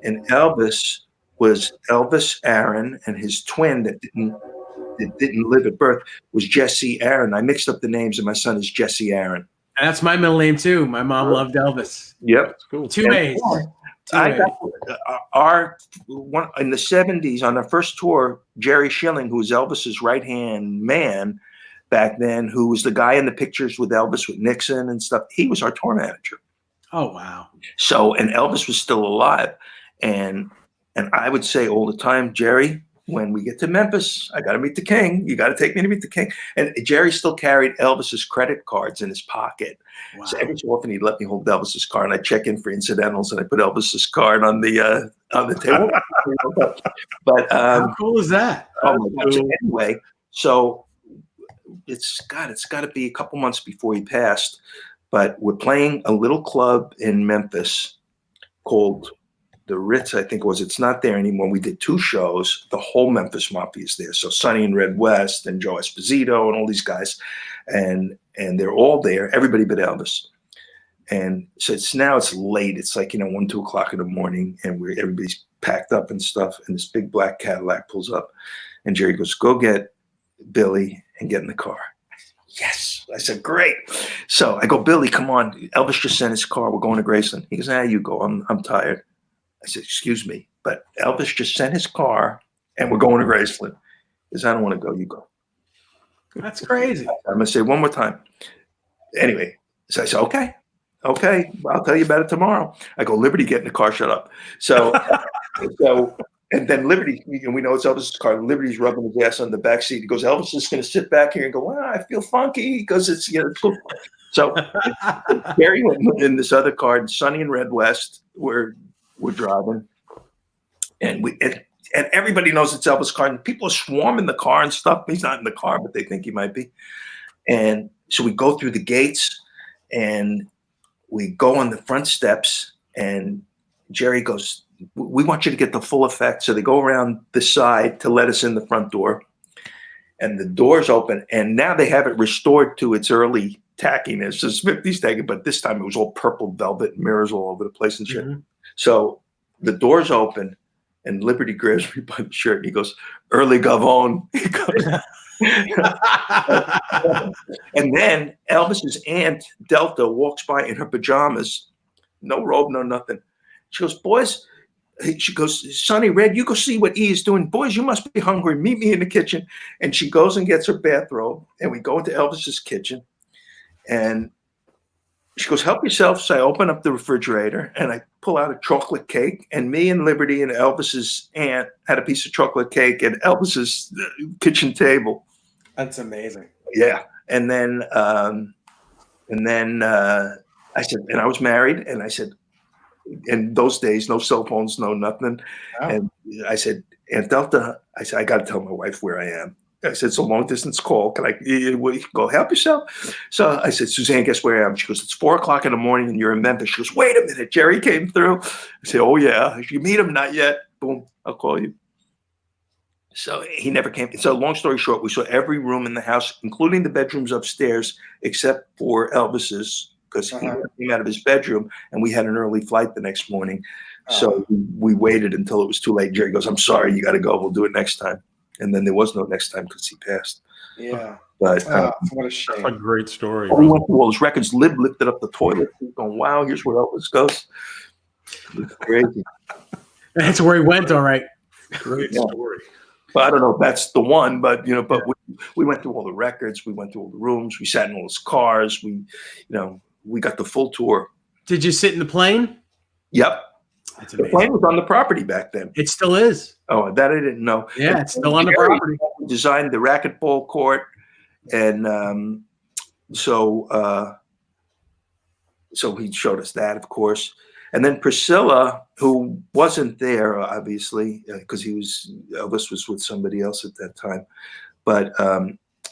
And Elvis was Elvis Aaron, and his twin that didn't live at birth was Jesse Aaron. I mixed up the names, and my son is Jesse Aaron. And that's my middle name too. My mom loved Elvis. Yep. That's cool. Two A's. I got in the 70s on our first tour, Jerry Schilling, who was Elvis's right-hand man back then, who was the guy in the pictures with Elvis with Nixon and stuff. He was our tour manager. Oh, wow. So, and Elvis was still alive. And I would say all the time, Jerry, when we get to Memphis, I got to meet the king. You got to take me to meet the king. And Jerry still carried Elvis's credit cards in his pocket. Wow. So every so often he'd let me hold Elvis's card, and I check in for incidentals, and I put Elvis's card on the table. But how cool is that? Oh my God. So anyway, so it's got to be a couple months before he passed. But we're playing a little club in Memphis called the Ritz, I think it was. It's not there anymore. We did 2 shows. The whole Memphis Mafia is there. So Sonny and Red West and Joe Esposito and all these guys, and they're all there. Everybody but Elvis. And so it's late. It's like 1, 2 o'clock in the morning, and everybody's packed up and stuff. And this big black Cadillac pulls up, and Jerry goes, "Go get Billy and get in the car." Yes. I said, great. So I go, "Billy, come on. Elvis just sent his car. We're going to Graceland." He goes, "You go. I'm tired." I said, "Excuse me, but Elvis just sent his car and we're going to Graceland." He says, "I don't want to go. You go." That's crazy. I'm going to say one more time. Anyway, so I said, okay, I'll tell you about it tomorrow. I go, "Liberty, get in the car, shut up." So, and then Liberty, we know it's Elvis's car. Liberty's rubbing his ass on the back seat. He goes, "Elvis is going to sit back here and go, well, I feel funky," because it's, it's cool. So Barry went in this other car, and Sonny and Red West were driving, and everybody knows it's Elvis' car, and people are swarming the car and stuff. He's not in the car, but they think he might be. And so we go through the gates, and we go on the front steps, and Jerry goes, "We want you to get the full effect." So they go around the side to let us in the front door, and the doors open, and now they have it restored to its early tackiness. It's 50s tacky, but this time it was all purple velvet, mirrors all over the place and shit. So the doors open, and Liberty grabs me by the shirt, and he goes, "Early Gavone." He goes, and then Elvis's aunt Delta walks by in her pajamas, no robe, no nothing. She goes, "Boys," she goes, "Sonny, Red, you go see what E is doing. Boys, you must be hungry. Meet me in the kitchen." And she goes and gets her bathrobe, and we go into Elvis's kitchen, and she goes, "Help yourself." So I open up the refrigerator, and I pull out a chocolate cake, and me and Liberty and Elvis's aunt had a piece of chocolate cake at Elvis's kitchen table. That's amazing. Yeah. And then I said, and I was married, and I said, in those days, no cell phones, no nothing. Oh. And I said, "Aunt Delta," I said, "I got to tell my wife where I am." I said, "It's a long distance call. Can I go help yourself?" So I said, "Suzanne, guess where I am?" She goes, "It's 4 o'clock in the morning and you're in Memphis." She goes, "Wait a minute, Jerry came through." I said, "Oh yeah." "You meet him?" "Not yet." "Boom, I'll call you." So he never came. So long story short, we saw every room in the house, including the bedrooms upstairs, except for Elvis's, because he came out of his bedroom, and we had an early flight the next morning. So we waited until it was too late. Jerry goes, "I'm sorry, you got to go. We'll do it next time." And then there was no next time because he passed. Yeah. But what a shame. That's a great story. We went through all his records. Lib lifted up the toilet. He's going, "Wow, here's where Elvis goes." It's crazy. That's where he went, all right. Great story. But I don't know if that's the one, but we went through all the records. We went through all the rooms. We sat in all his cars. We got the full tour. Did you sit in the plane? Yep. That's The amazing. plane was on the property back then. It still is. Oh, that I didn't know. Yeah, And it's still on the Jerry property. designed the racquetball court, and so he showed us that, of course. And then Priscilla, who wasn't there, obviously, because Elvis was with somebody else at that time, but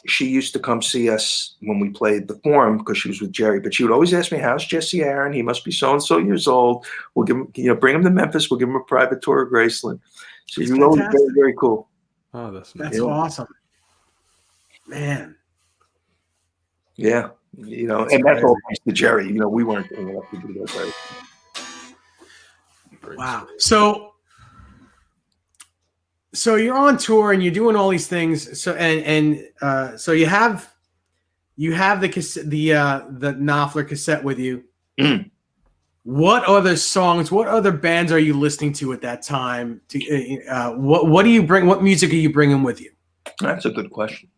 she used to come see us when we played the Forum because she was with Jerry. But she would always ask me, "How's Jesse Aaron? He must be so and so years old. We'll give him, bring him to Memphis. We'll give him a private tour of Graceland." So It's he was always fantastic. very, very cool. Oh, that's That's awesome, man. Yeah, That's and that's crazy. all thanks to Jerry. We weren't doing enough to do that. Right? Wow. So you're on tour and you're doing all these things. So so you have the cassette, the Knopfler cassette with you. Mm. What other songs? What other bands are you listening to at that time? What do you bring? What music are you bringing with you? That's a good question.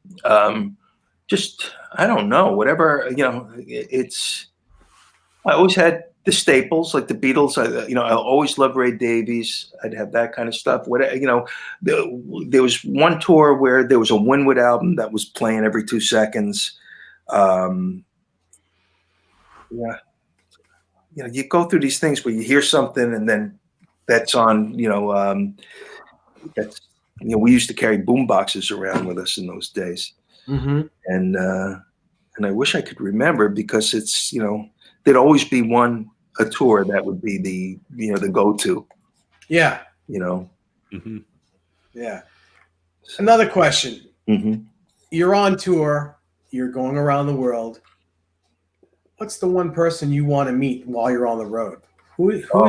Just I don't know. Whatever I always had the staples like the Beatles. I always loved Ray Davies. I'd have that kind of stuff. There was one tour where there was a Winwood album that was playing every 2 seconds. Yeah. You go through these things where you hear something and then that's on, we used to carry boom boxes around with us in those days. Mm-hmm. And I wish I could remember because it's, there'd always be a tour that would be the go-to. Yeah. Mm-hmm. Yeah. Another question. Mm-hmm. You're on tour. You're going around the world. What's the one person you want to meet while you're on the road? Who's I'm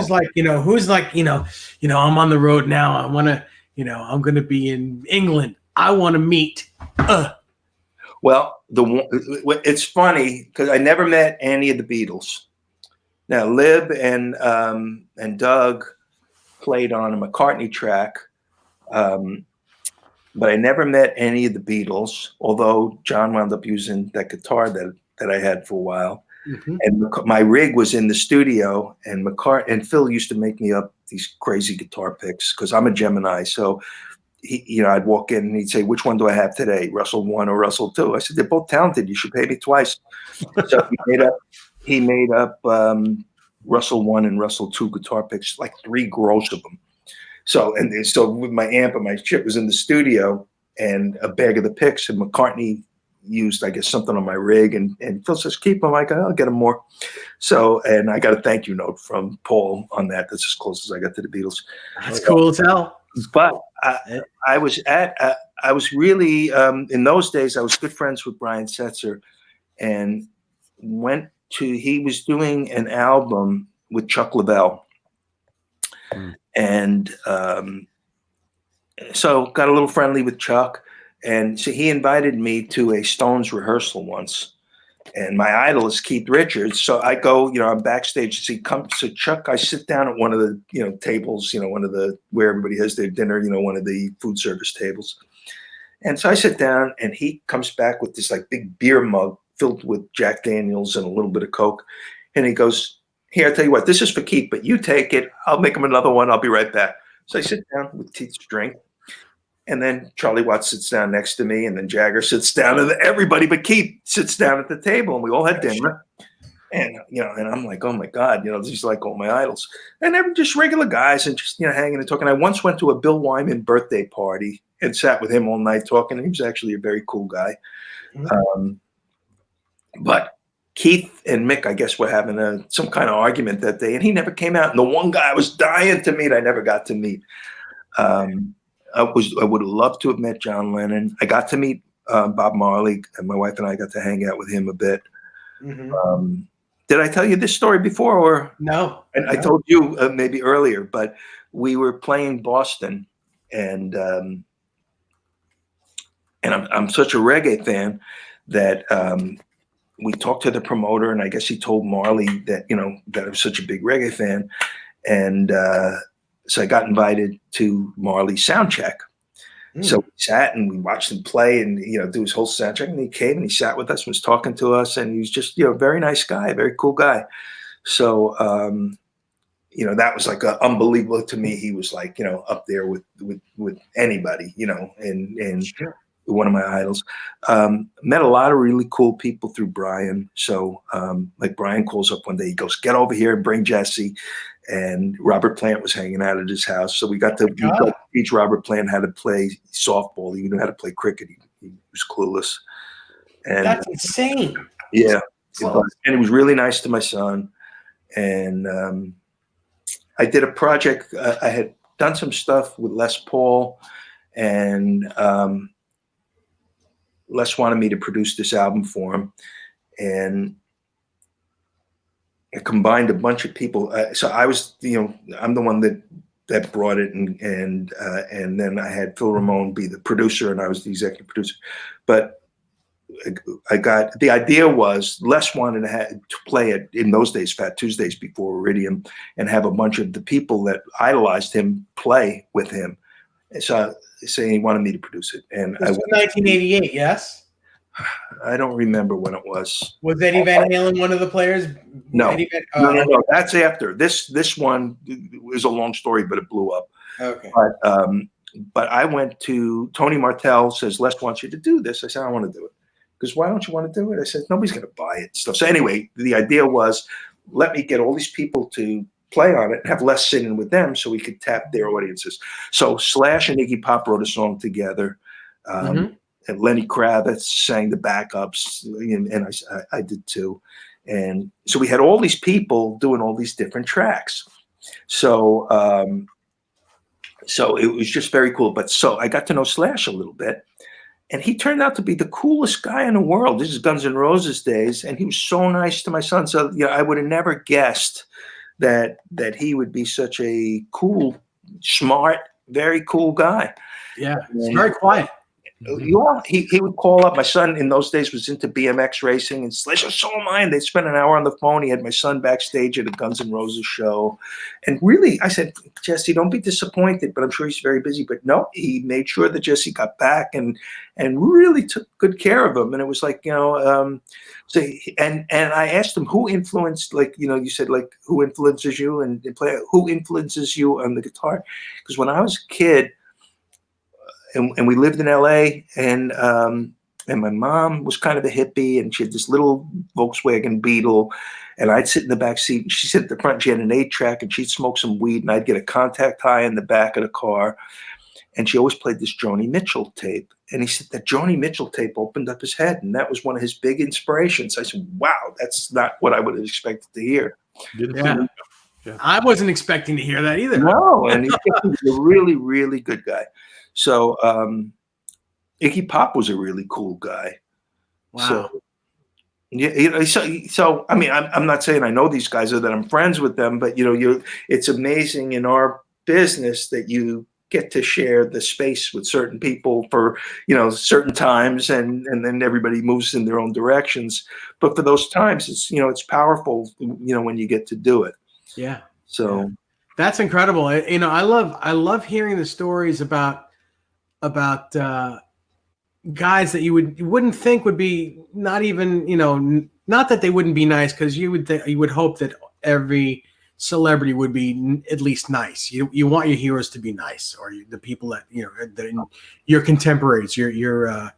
on the road now. I want to, I'm going to be in England. I want to meet. Well, it's funny because I never met any of the Beatles. Now, Lib and Doug played on a McCartney track, but I never met any of the Beatles. Although John wound up using that guitar that I had for a while. Mm-hmm. And my rig was in the studio, and Phil used to make me up these crazy guitar picks because I'm a Gemini. So I'd walk in and he'd say, "Which one do I have today, Russell 1 or Russell 2?" I said, "They're both talented. You should pay me twice." So he made up Russell 1 and Russell 2 guitar picks, like 3 gross of them. So with my amp and my chip was in the studio and a bag of the picks, and McCartney used, I guess, something on my rig, and Phil says, "Keep them." I go, "I'll get them more." So, and I got a thank you note from Paul on that. That's as close as I got to the Beatles. That's cool as hell. But I was really in those days. I was good friends with Brian Setzer, and he was doing an album with Chuck Leavell, and so got a little friendly with Chuck. And so he invited me to a Stones rehearsal once, and my idol is Keith Richards. So I go, I'm backstage. So Chuck, I sit down at one of the, tables, one of the, where everybody has their dinner, one of the food service tables. And so I sit down and he comes back with this like big beer mug filled with Jack Daniels and a little bit of Coke. And he goes, "Here, I'll tell you what, this is for Keith, but you take it. I'll make him another one. I'll be right back." So I sit down with Keith's drink. And then Charlie Watts sits down next to me, and then Jagger sits down, and everybody but Keith sits down at the table, and we all had dinner. And and I'm like, oh my God, these are like all my idols, and they're just regular guys, and just hanging and talking. I once went to a Bill Wyman birthday party and sat with him all night talking. He was actually a very cool guy. Mm-hmm. But Keith and Mick, I guess, were having some kind of argument that day, and he never came out. And the one guy I was dying to meet, I never got to meet. I would have loved to have met John Lennon. I got to meet Bob Marley, and my wife and I got to hang out with him a bit. Mm-hmm. Did I tell you this story before, or no? And no. I told you maybe earlier, but we were playing Boston, and I'm such a reggae fan that we talked to the promoter, and I guess he told Marley that that I was such a big reggae fan, and so I got invited to Marley's sound check. So we sat and we watched him play and, do his whole sound check. And he came and he sat with us and was talking to us. And he was just, a very nice guy, a very cool guy. So, that was like unbelievable to me. He was like, up there with anybody, and Sure. one of my idols. Met a lot of really cool people through Brian. So like Brian calls up one day, he goes, "Get over here and bring Jesse." And Robert Plant was hanging out at his house. So we got to teach Robert Plant how to play softball. He knew how to play cricket. He was clueless. And That's insane. yeah. And he was really nice to my son. And I did a project. I had done some stuff with Les Paul, and Les wanted me to produce this album for him. And I combined a bunch of people. So I was, I'm the one that brought it, and then I had Phil Ramone be the producer, and I was the executive producer. But I got the idea was Les wanted to play it in those days, Fat Tuesdays before Iridium, and have a bunch of the people that idolized him play with him. And so saying he wanted me to produce it, and This was 1988. Yes. I don't remember when it was. Was Eddie Van Halen one of the players? No, no. That's after this one is a long story, but it blew up. Okay. But I went to Tony Martell, says, "Les wants you to do this." I said, "I want to do it." Because why don't you want to do it? I said, "Nobody's going to buy it." And stuff. So anyway, the idea was, let me get all these people to play on it and have Les sit in with them so we could tap their audiences. So Slash and Iggy Pop wrote a song together. And Lenny Kravitz sang the backups, and I did too. And so we had all these people doing all these different tracks. So so it was just very cool. But so I got to know Slash a little bit, and he turned out to be the coolest guy in the world. This is Guns N' Roses days, and he was so nice to my son. So I would have never guessed that he would be such a cool, smart, very cool guy. Yeah, it's very quiet. He would call up. My son in those days was into BMX racing, and Slash, so am I. And they'd spend an hour on the phone. He had my son backstage at a Guns N' Roses show. And really, I said, "Jesse, don't be disappointed," but I'm sure he's very busy. But no, he made sure that Jesse got back and really took good care of him. And it was like, so and I asked him, who influenced, like, you said, like, who influences you and who influences you on the guitar? Because when I was a kid, and we lived in LA, and my mom was kind of a hippie, and she had this little Volkswagen Beetle, and I'd sit in the back seat, and she'd sit at the front. She had an 8-track, and she'd smoke some weed, and I'd get a contact high in the back of the car, and she always played this Joni Mitchell tape. And he said that Joni Mitchell tape opened up his head, and that was one of his big inspirations. I said, "Wow, that's not what I would have expected to hear." Yeah. I wasn't expecting to hear that either. No, and he's a really, really good guy. So Iggy Pop was a really cool guy. Wow. So yeah, so I mean, I'm not saying I know these guys or that I'm friends with them, but it's amazing in our business that you get to share the space with certain people for certain times, and then everybody moves in their own directions. But for those times, it's powerful when you get to do it. Yeah. So that's incredible. I love hearing the stories about guys that you wouldn't think would be, not even, not that they wouldn't be nice, because you would hope that every celebrity would be at least nice. You want your heroes to be nice, or the people that your contemporaries, your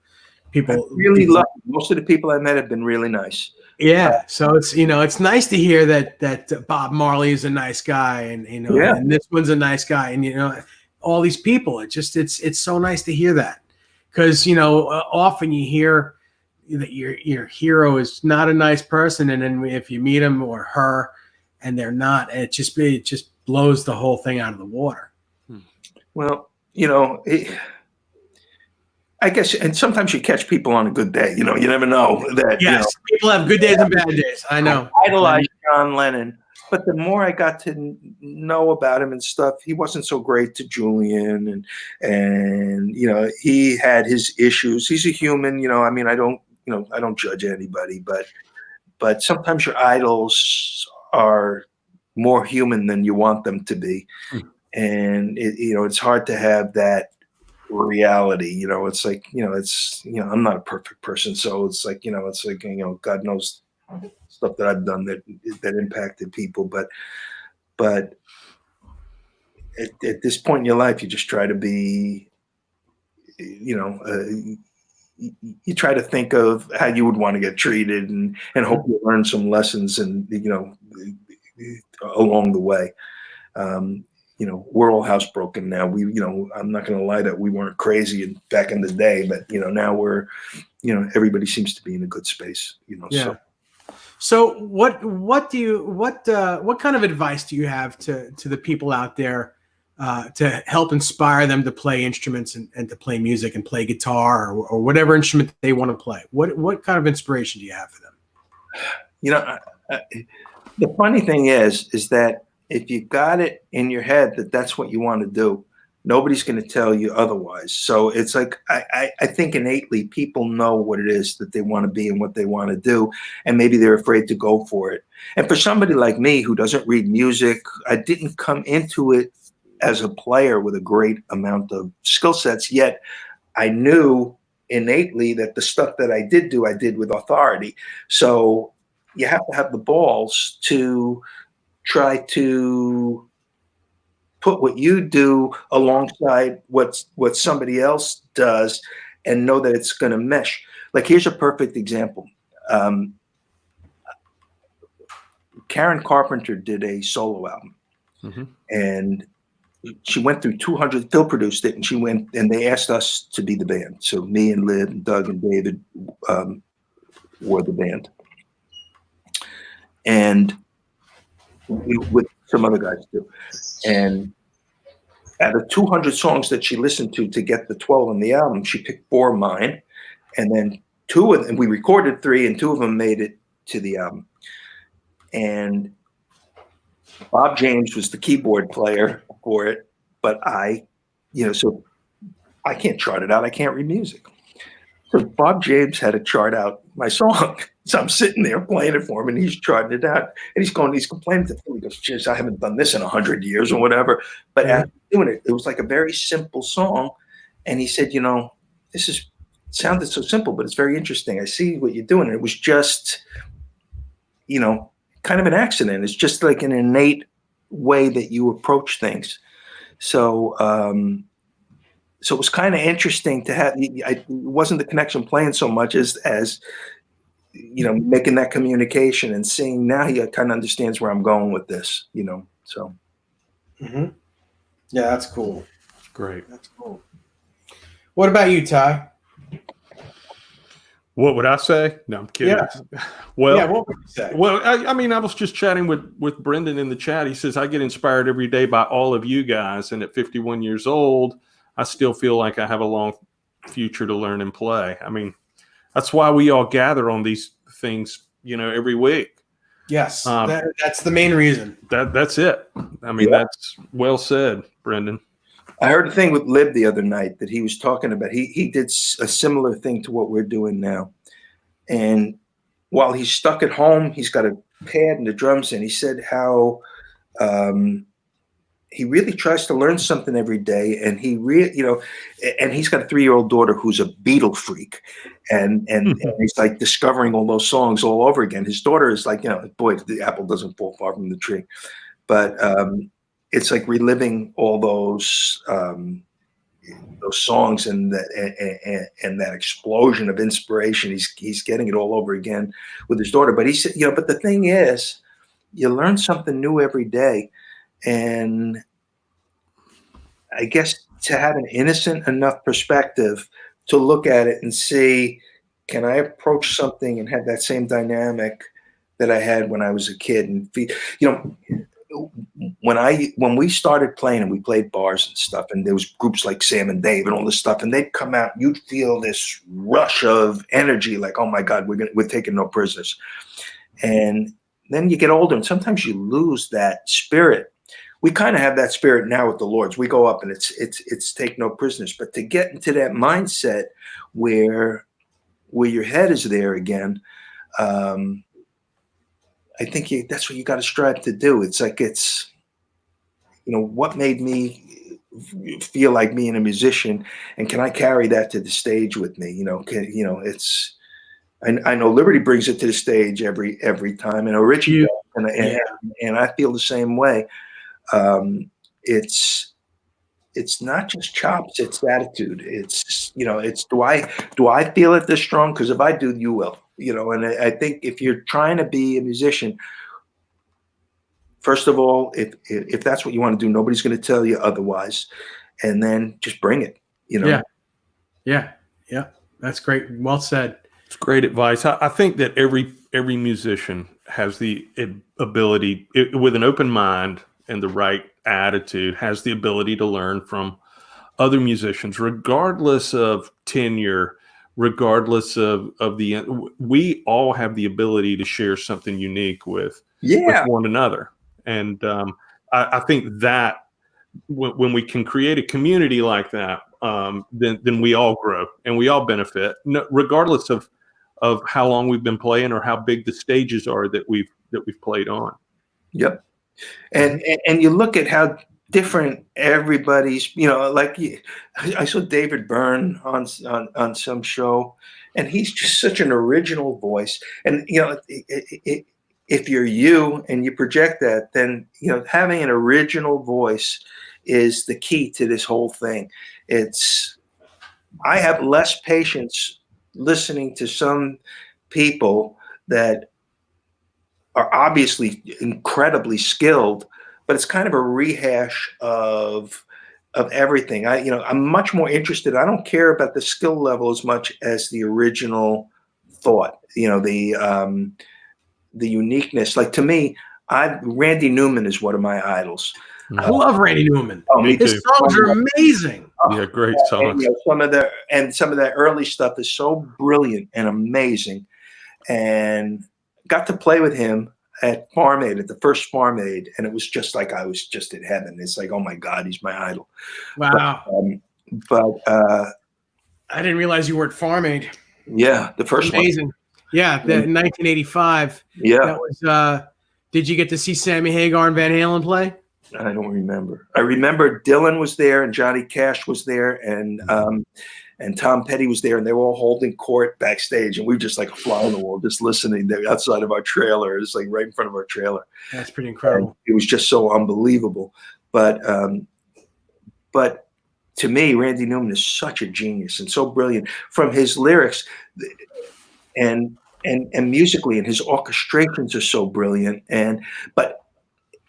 people. I really love most of the people I met have been really nice. Yeah, so it's nice to hear that Bob Marley is a nice guy, and and this one's a nice guy, and all these people. It's so nice to hear that, because often you hear that your hero is not a nice person, and then if you meet him or her and they're not, it just blows the whole thing out of the water. Well, I guess, and sometimes you catch people on a good day. You never know that. Yes, people have good days and bad days. I know. I idolized John Lennon, but the more I got to know about him and stuff, he wasn't so great to Julian, and he had his issues. He's a human. I mean, I don't judge anybody, but sometimes your idols are more human than you want them to be, and it's hard to have that reality. It's like, I'm not a perfect person, so it's like, God knows stuff that I've done that impacted people, but at this point in your life, you just try to be, you know, you try to think of how you would want to get treated, and hope you learn some lessons, and you know, along the way. You know, we're all housebroken now. We, you know, I'm not going to lie that we weren't crazy back in the day, but you know, now we're, you know, everybody seems to be in a good space. You know, yeah. So what kind of advice do you have to the people out there to help inspire them to play instruments and to play music and play guitar or whatever instrument they want to play? What kind of inspiration do you have for them? You know, the funny thing is that if you got it in your head that that's what you want to do, nobody's going to tell you otherwise. So it's like, I think innately people know what it is that they want to be and what they want to do, and maybe they're afraid to go for it. And for somebody like me who doesn't read music, I didn't come into it as a player with a great amount of skill sets, yet I knew innately that the stuff that I did do, I did with authority. So you have to have the balls to try to put what you do alongside what somebody else does, and know that it's going to mesh. Like, here's a perfect example. Karen Carpenter did a solo album, and she went through 200. Phil produced it, and she went, and they asked us to be the band. So me and Lib and Doug and David were the band, and with some other guys too. And out of 200 songs that she listened to get the 12 on the album, she picked 4 of mine, and then 2 of them, we recorded 3, and 2 of them made it to the album. And Bob James was the keyboard player for it, but so I can't chart it out. I can't read music. So Bob James had to chart out my song. So I'm sitting there playing it for him, and he's charting it out. And he's complaining to Phil. He goes, "Geez, I haven't done this in 100 years or whatever." But after doing it, it was like a very simple song. And he said, "You know, it sounded so simple, but it's very interesting. I see what you're doing." And it was just, you know, kind of an accident. It's just like an innate way that you approach things. So, so it was kind of interesting to have. It wasn't the connection playing so much as you know, making that communication and seeing now he kind of understands where I'm going with this. You know, so. Yeah, that's cool. Great. That's cool. What about you, Ty? What would I say? No, I'm kidding. Yeah. Well, yeah, what would you say? Well, I mean, I was just chatting with Brendan in the chat. He says, I get inspired every day by all of you guys. And at 51 years old, I still feel like I have a long future to learn and play. I mean, that's why we all gather on these things, you know, every week. Yes, that's the main reason. That's it. I mean, that's well said, Brendan. I heard a thing with Lib the other night that he was talking about. He did a similar thing to what we're doing now. And while he's stuck at home, he's got a pad and the drums, and he said how he really tries to learn something every day. And he really, you know, and he's got a 3-year-old daughter who's a Beatle freak, and he's like discovering all those songs all over again. His daughter is like, you know, boy, the apple doesn't fall far from the tree, but it's like reliving all those songs and that explosion of inspiration. He's getting it all over again with his daughter. But he said, you know, but the thing is, you learn something new every day. And I guess to have an innocent enough perspective to look at it and see, can I approach something and have that same dynamic that I had when I was a kid? And, you know, when we started playing and we played bars and stuff, and there was groups like Sam and Dave and all this stuff, and they'd come out, you'd feel this rush of energy, like, oh my God, we're taking no prisoners. And then you get older, and sometimes you lose that spirit. We kind of have that spirit now with the Lords. We go up and it's take no prisoners. But to get into that mindset where your head is there again, I think that's what you got to strive to do. It's like, you know, what made me feel like being a musician, and can I carry that to the stage with me? You know, I know Liberty brings it to the stage every time, and Richie does, and I feel the same way. it's not just chops, it's attitude. It's, it's do I feel it this strong? Because if I do, you will. And I think if you're trying to be a musician, first of all, if that's what you want to do, nobody's going to tell you otherwise, and then just bring it. Yeah. That's great. Well said. It's great advice. I think that every musician has the ability, with an open mind and the right attitude, has the ability to learn from other musicians, regardless of tenure, regardless of we all have the ability to share something unique with one another. And I think that when we can create a community like that, then we all grow and we all benefit, regardless of how long we've been playing or how big the stages are that we've played on. Yep. And you look at how different everybody's, like I saw David Byrne on some show, and he's just such an original voice. And, if you're you and you project that, then, having an original voice is the key to this whole thing. I have less patience listening to some people that are obviously incredibly skilled, but it's kind of a rehash of everything. I'm much more interested. I don't care about the skill level as much as the original thought, the uniqueness. Like, to me, Randy Newman is one of my idols. I love Randy Newman. Me His too. songs are amazing. Yeah, great songs. And some of that early stuff is so brilliant and amazing. And got to play with him at Farm Aid, at the first Farm Aid, and it was just like I was just in heaven. It's like, oh my God, he's my idol. Wow. But I didn't realize you were at Farm Aid. Yeah, the first amazing. one. Yeah, in 1985. Yeah. That was. Did you get to see Sammy Hagar and Van Halen play? I don't remember. I remember Dylan was there and Johnny Cash was there and Tom Petty was there, and they were all holding court backstage, and we were just like a fly on the wall, just listening there outside of our trailer. It's like right in front of our trailer. That's pretty incredible. And it was just so unbelievable. But to me, Randy Newman is such a genius and so brilliant from his lyrics and musically, and his orchestrations are so brilliant. But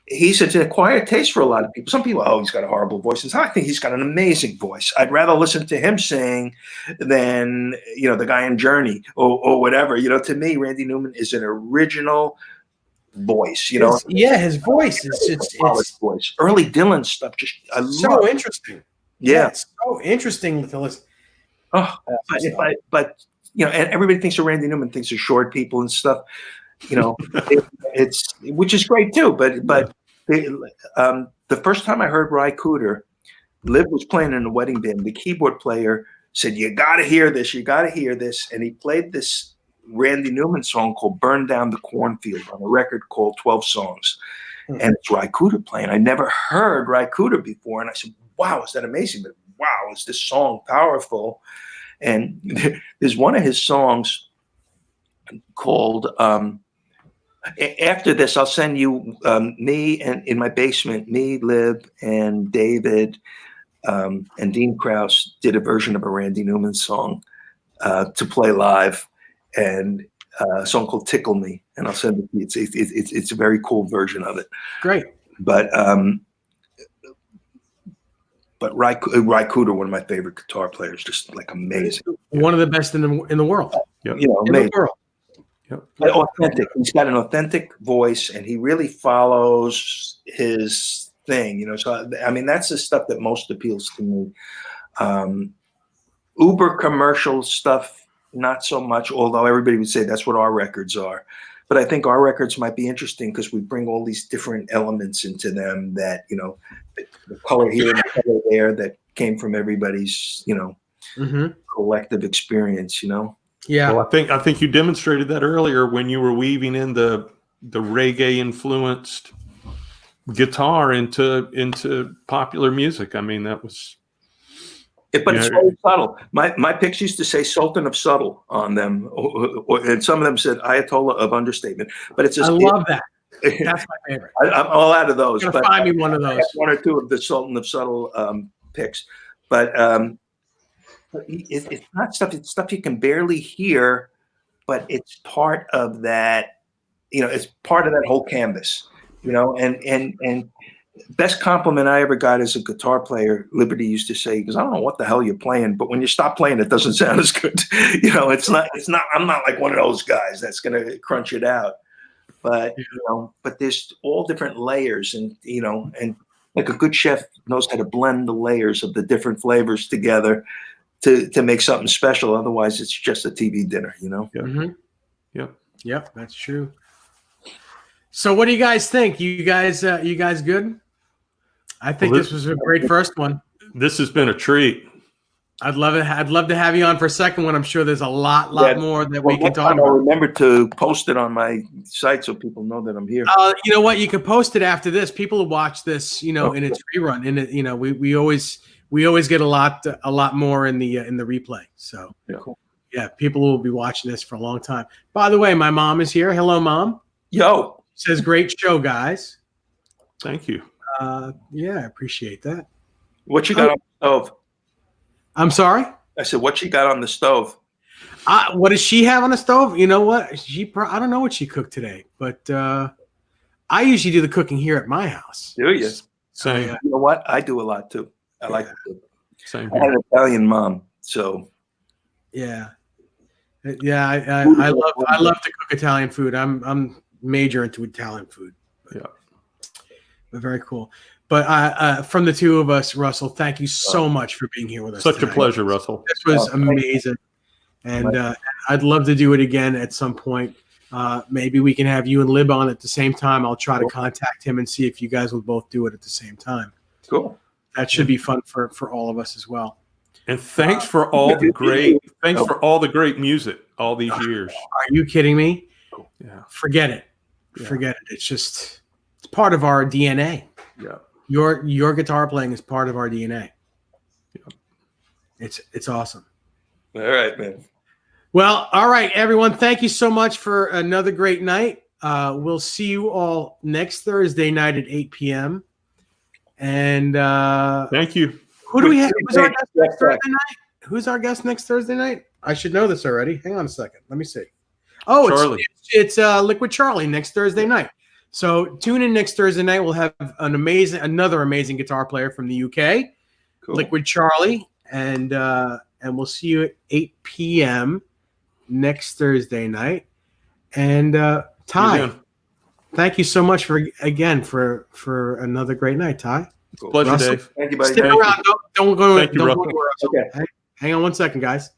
he's an acquired taste for a lot of people. Some people, he's got a horrible voice. And I think he's got an amazing voice. I'd rather listen to him sing than, the guy in Journey or whatever. To me, Randy Newman is an original voice, his voice. It's voice. Early Dylan stuff. I love it. Interesting. Yeah. It's so interesting to listen. Oh, but and everybody thinks of Randy Newman, thinks of short people and stuff. It's which is great too. But the first time I heard Ry Cooder, Liv was playing in the wedding band. The keyboard player said, "You got to hear this. You got to hear this." And he played this Randy Newman song called "Burn Down the Cornfield" on a record called 12 Songs. And it's Ry Cooder playing. I never heard Ry Cooder before, and I said, "Wow, is that amazing?" But wow, is this song powerful? And there's one of his songs called after this, I'll send you me and in my basement, me, Lib, and David and Dean Krause did a version of a Randy Newman song to play live, and a song called "Tickle Me," and I'll send it to you. It's a very cool version of it. Great. But Ry Cooder, one of my favorite guitar players, just like amazing. One of the best in the world. Yep. Amazing. In the world. Yep. Authentic. He's got an authentic voice, and he really follows his thing. So I mean, that's the stuff that most appeals to me. Uber commercial stuff, not so much. Although everybody would say that's what our records are, but I think our records might be interesting because we bring all these different elements into them. That the color here and the color there that came from everybody's collective experience. Yeah. Well, I think you demonstrated that earlier when you were weaving in the reggae influenced guitar into popular music. I mean, that was. But it's very subtle. My picks used to say Sultan of Subtle on them, and some of them said Ayatollah of Understatement. But it's just, I love that. That's my favorite. I'm all out of those. You're gonna find me one of I those. have one or two of the Sultan of Subtle picks, but it's not stuff. It's stuff you can barely hear, but it's part of that. It's part of that whole canvas. And best compliment I ever got as a guitar player, Liberty used to say, because I don't know what the hell you're playing, but when you stop playing, it doesn't sound as good. It's not. I'm not like one of those guys that's gonna crunch it out. But but there's all different layers, and like a good chef knows how to blend the layers of the different flavors together to make something special. Otherwise, it's just a TV dinner. Yeah. Mm-hmm. Yep, that's true. So, what do you guys think? You guys good? I think this was a great first one. This has been a treat. I'd love it. I'd love to have you on for a second one. I'm sure there's a lot more that we can talk I'll about. remember to post it on my site so people know that I'm here. You know what? You can post it after this. People will watch this, in its rerun. And we always get a lot more in the replay. So yeah, people will be watching this for a long time. By the way, my mom is here. Hello, Mom. Yo. Says great show, guys. Thank you. Yeah, I appreciate that. What you got on the stove? I'm sorry? I said, what she got on the stove? What does she have on the stove? You know what? I don't know what she cooked today, but I usually do the cooking here at my house. Do you? Same. You know what? I do a lot too. I like to cook. Same I had here. an Italian mom, so yeah. I love to cook Italian food. I'm major into Italian food. Yeah. But very cool. But from the two of us, Russell, thank you so much for being here with us. Such tonight. a pleasure, Russell. This was amazing. And I'd love to do it again at some point. Maybe we can have you and Lib on at the same time. I'll try to contact him and see if you guys will both do it at the same time. Cool. That should be fun for all of us as well. And thanks for all the great music all these years. Are you kidding me? Yeah. Forget it. Yeah. Forget it. It's part of our DNA. Yeah. Your guitar playing is part of our DNA. Yeah. It's awesome. All right, man. Well, all right, everyone. Thank you so much for another great night. We'll see you all next Thursday night at 8 p.m. And Thank you. who do we have? Who's our guest next Thursday night? Who's our guest next Thursday night? I should know this already. Hang on a second. Let me see. Oh, Charlie. It's Liquid Charlie next Thursday night. So tune in next Thursday night. We'll have another amazing guitar player from the UK, Cool. Liquid Charlie, and we'll see you at 8 p.m. next Thursday night. And Ty, thank you so much for another great night, Ty. Cool. Pleasure, Russell? Dave. Thank you, buddy. Stick around. Don't go. Thank you, Don't go Russell. anywhere else. Okay. Hang on one second, guys.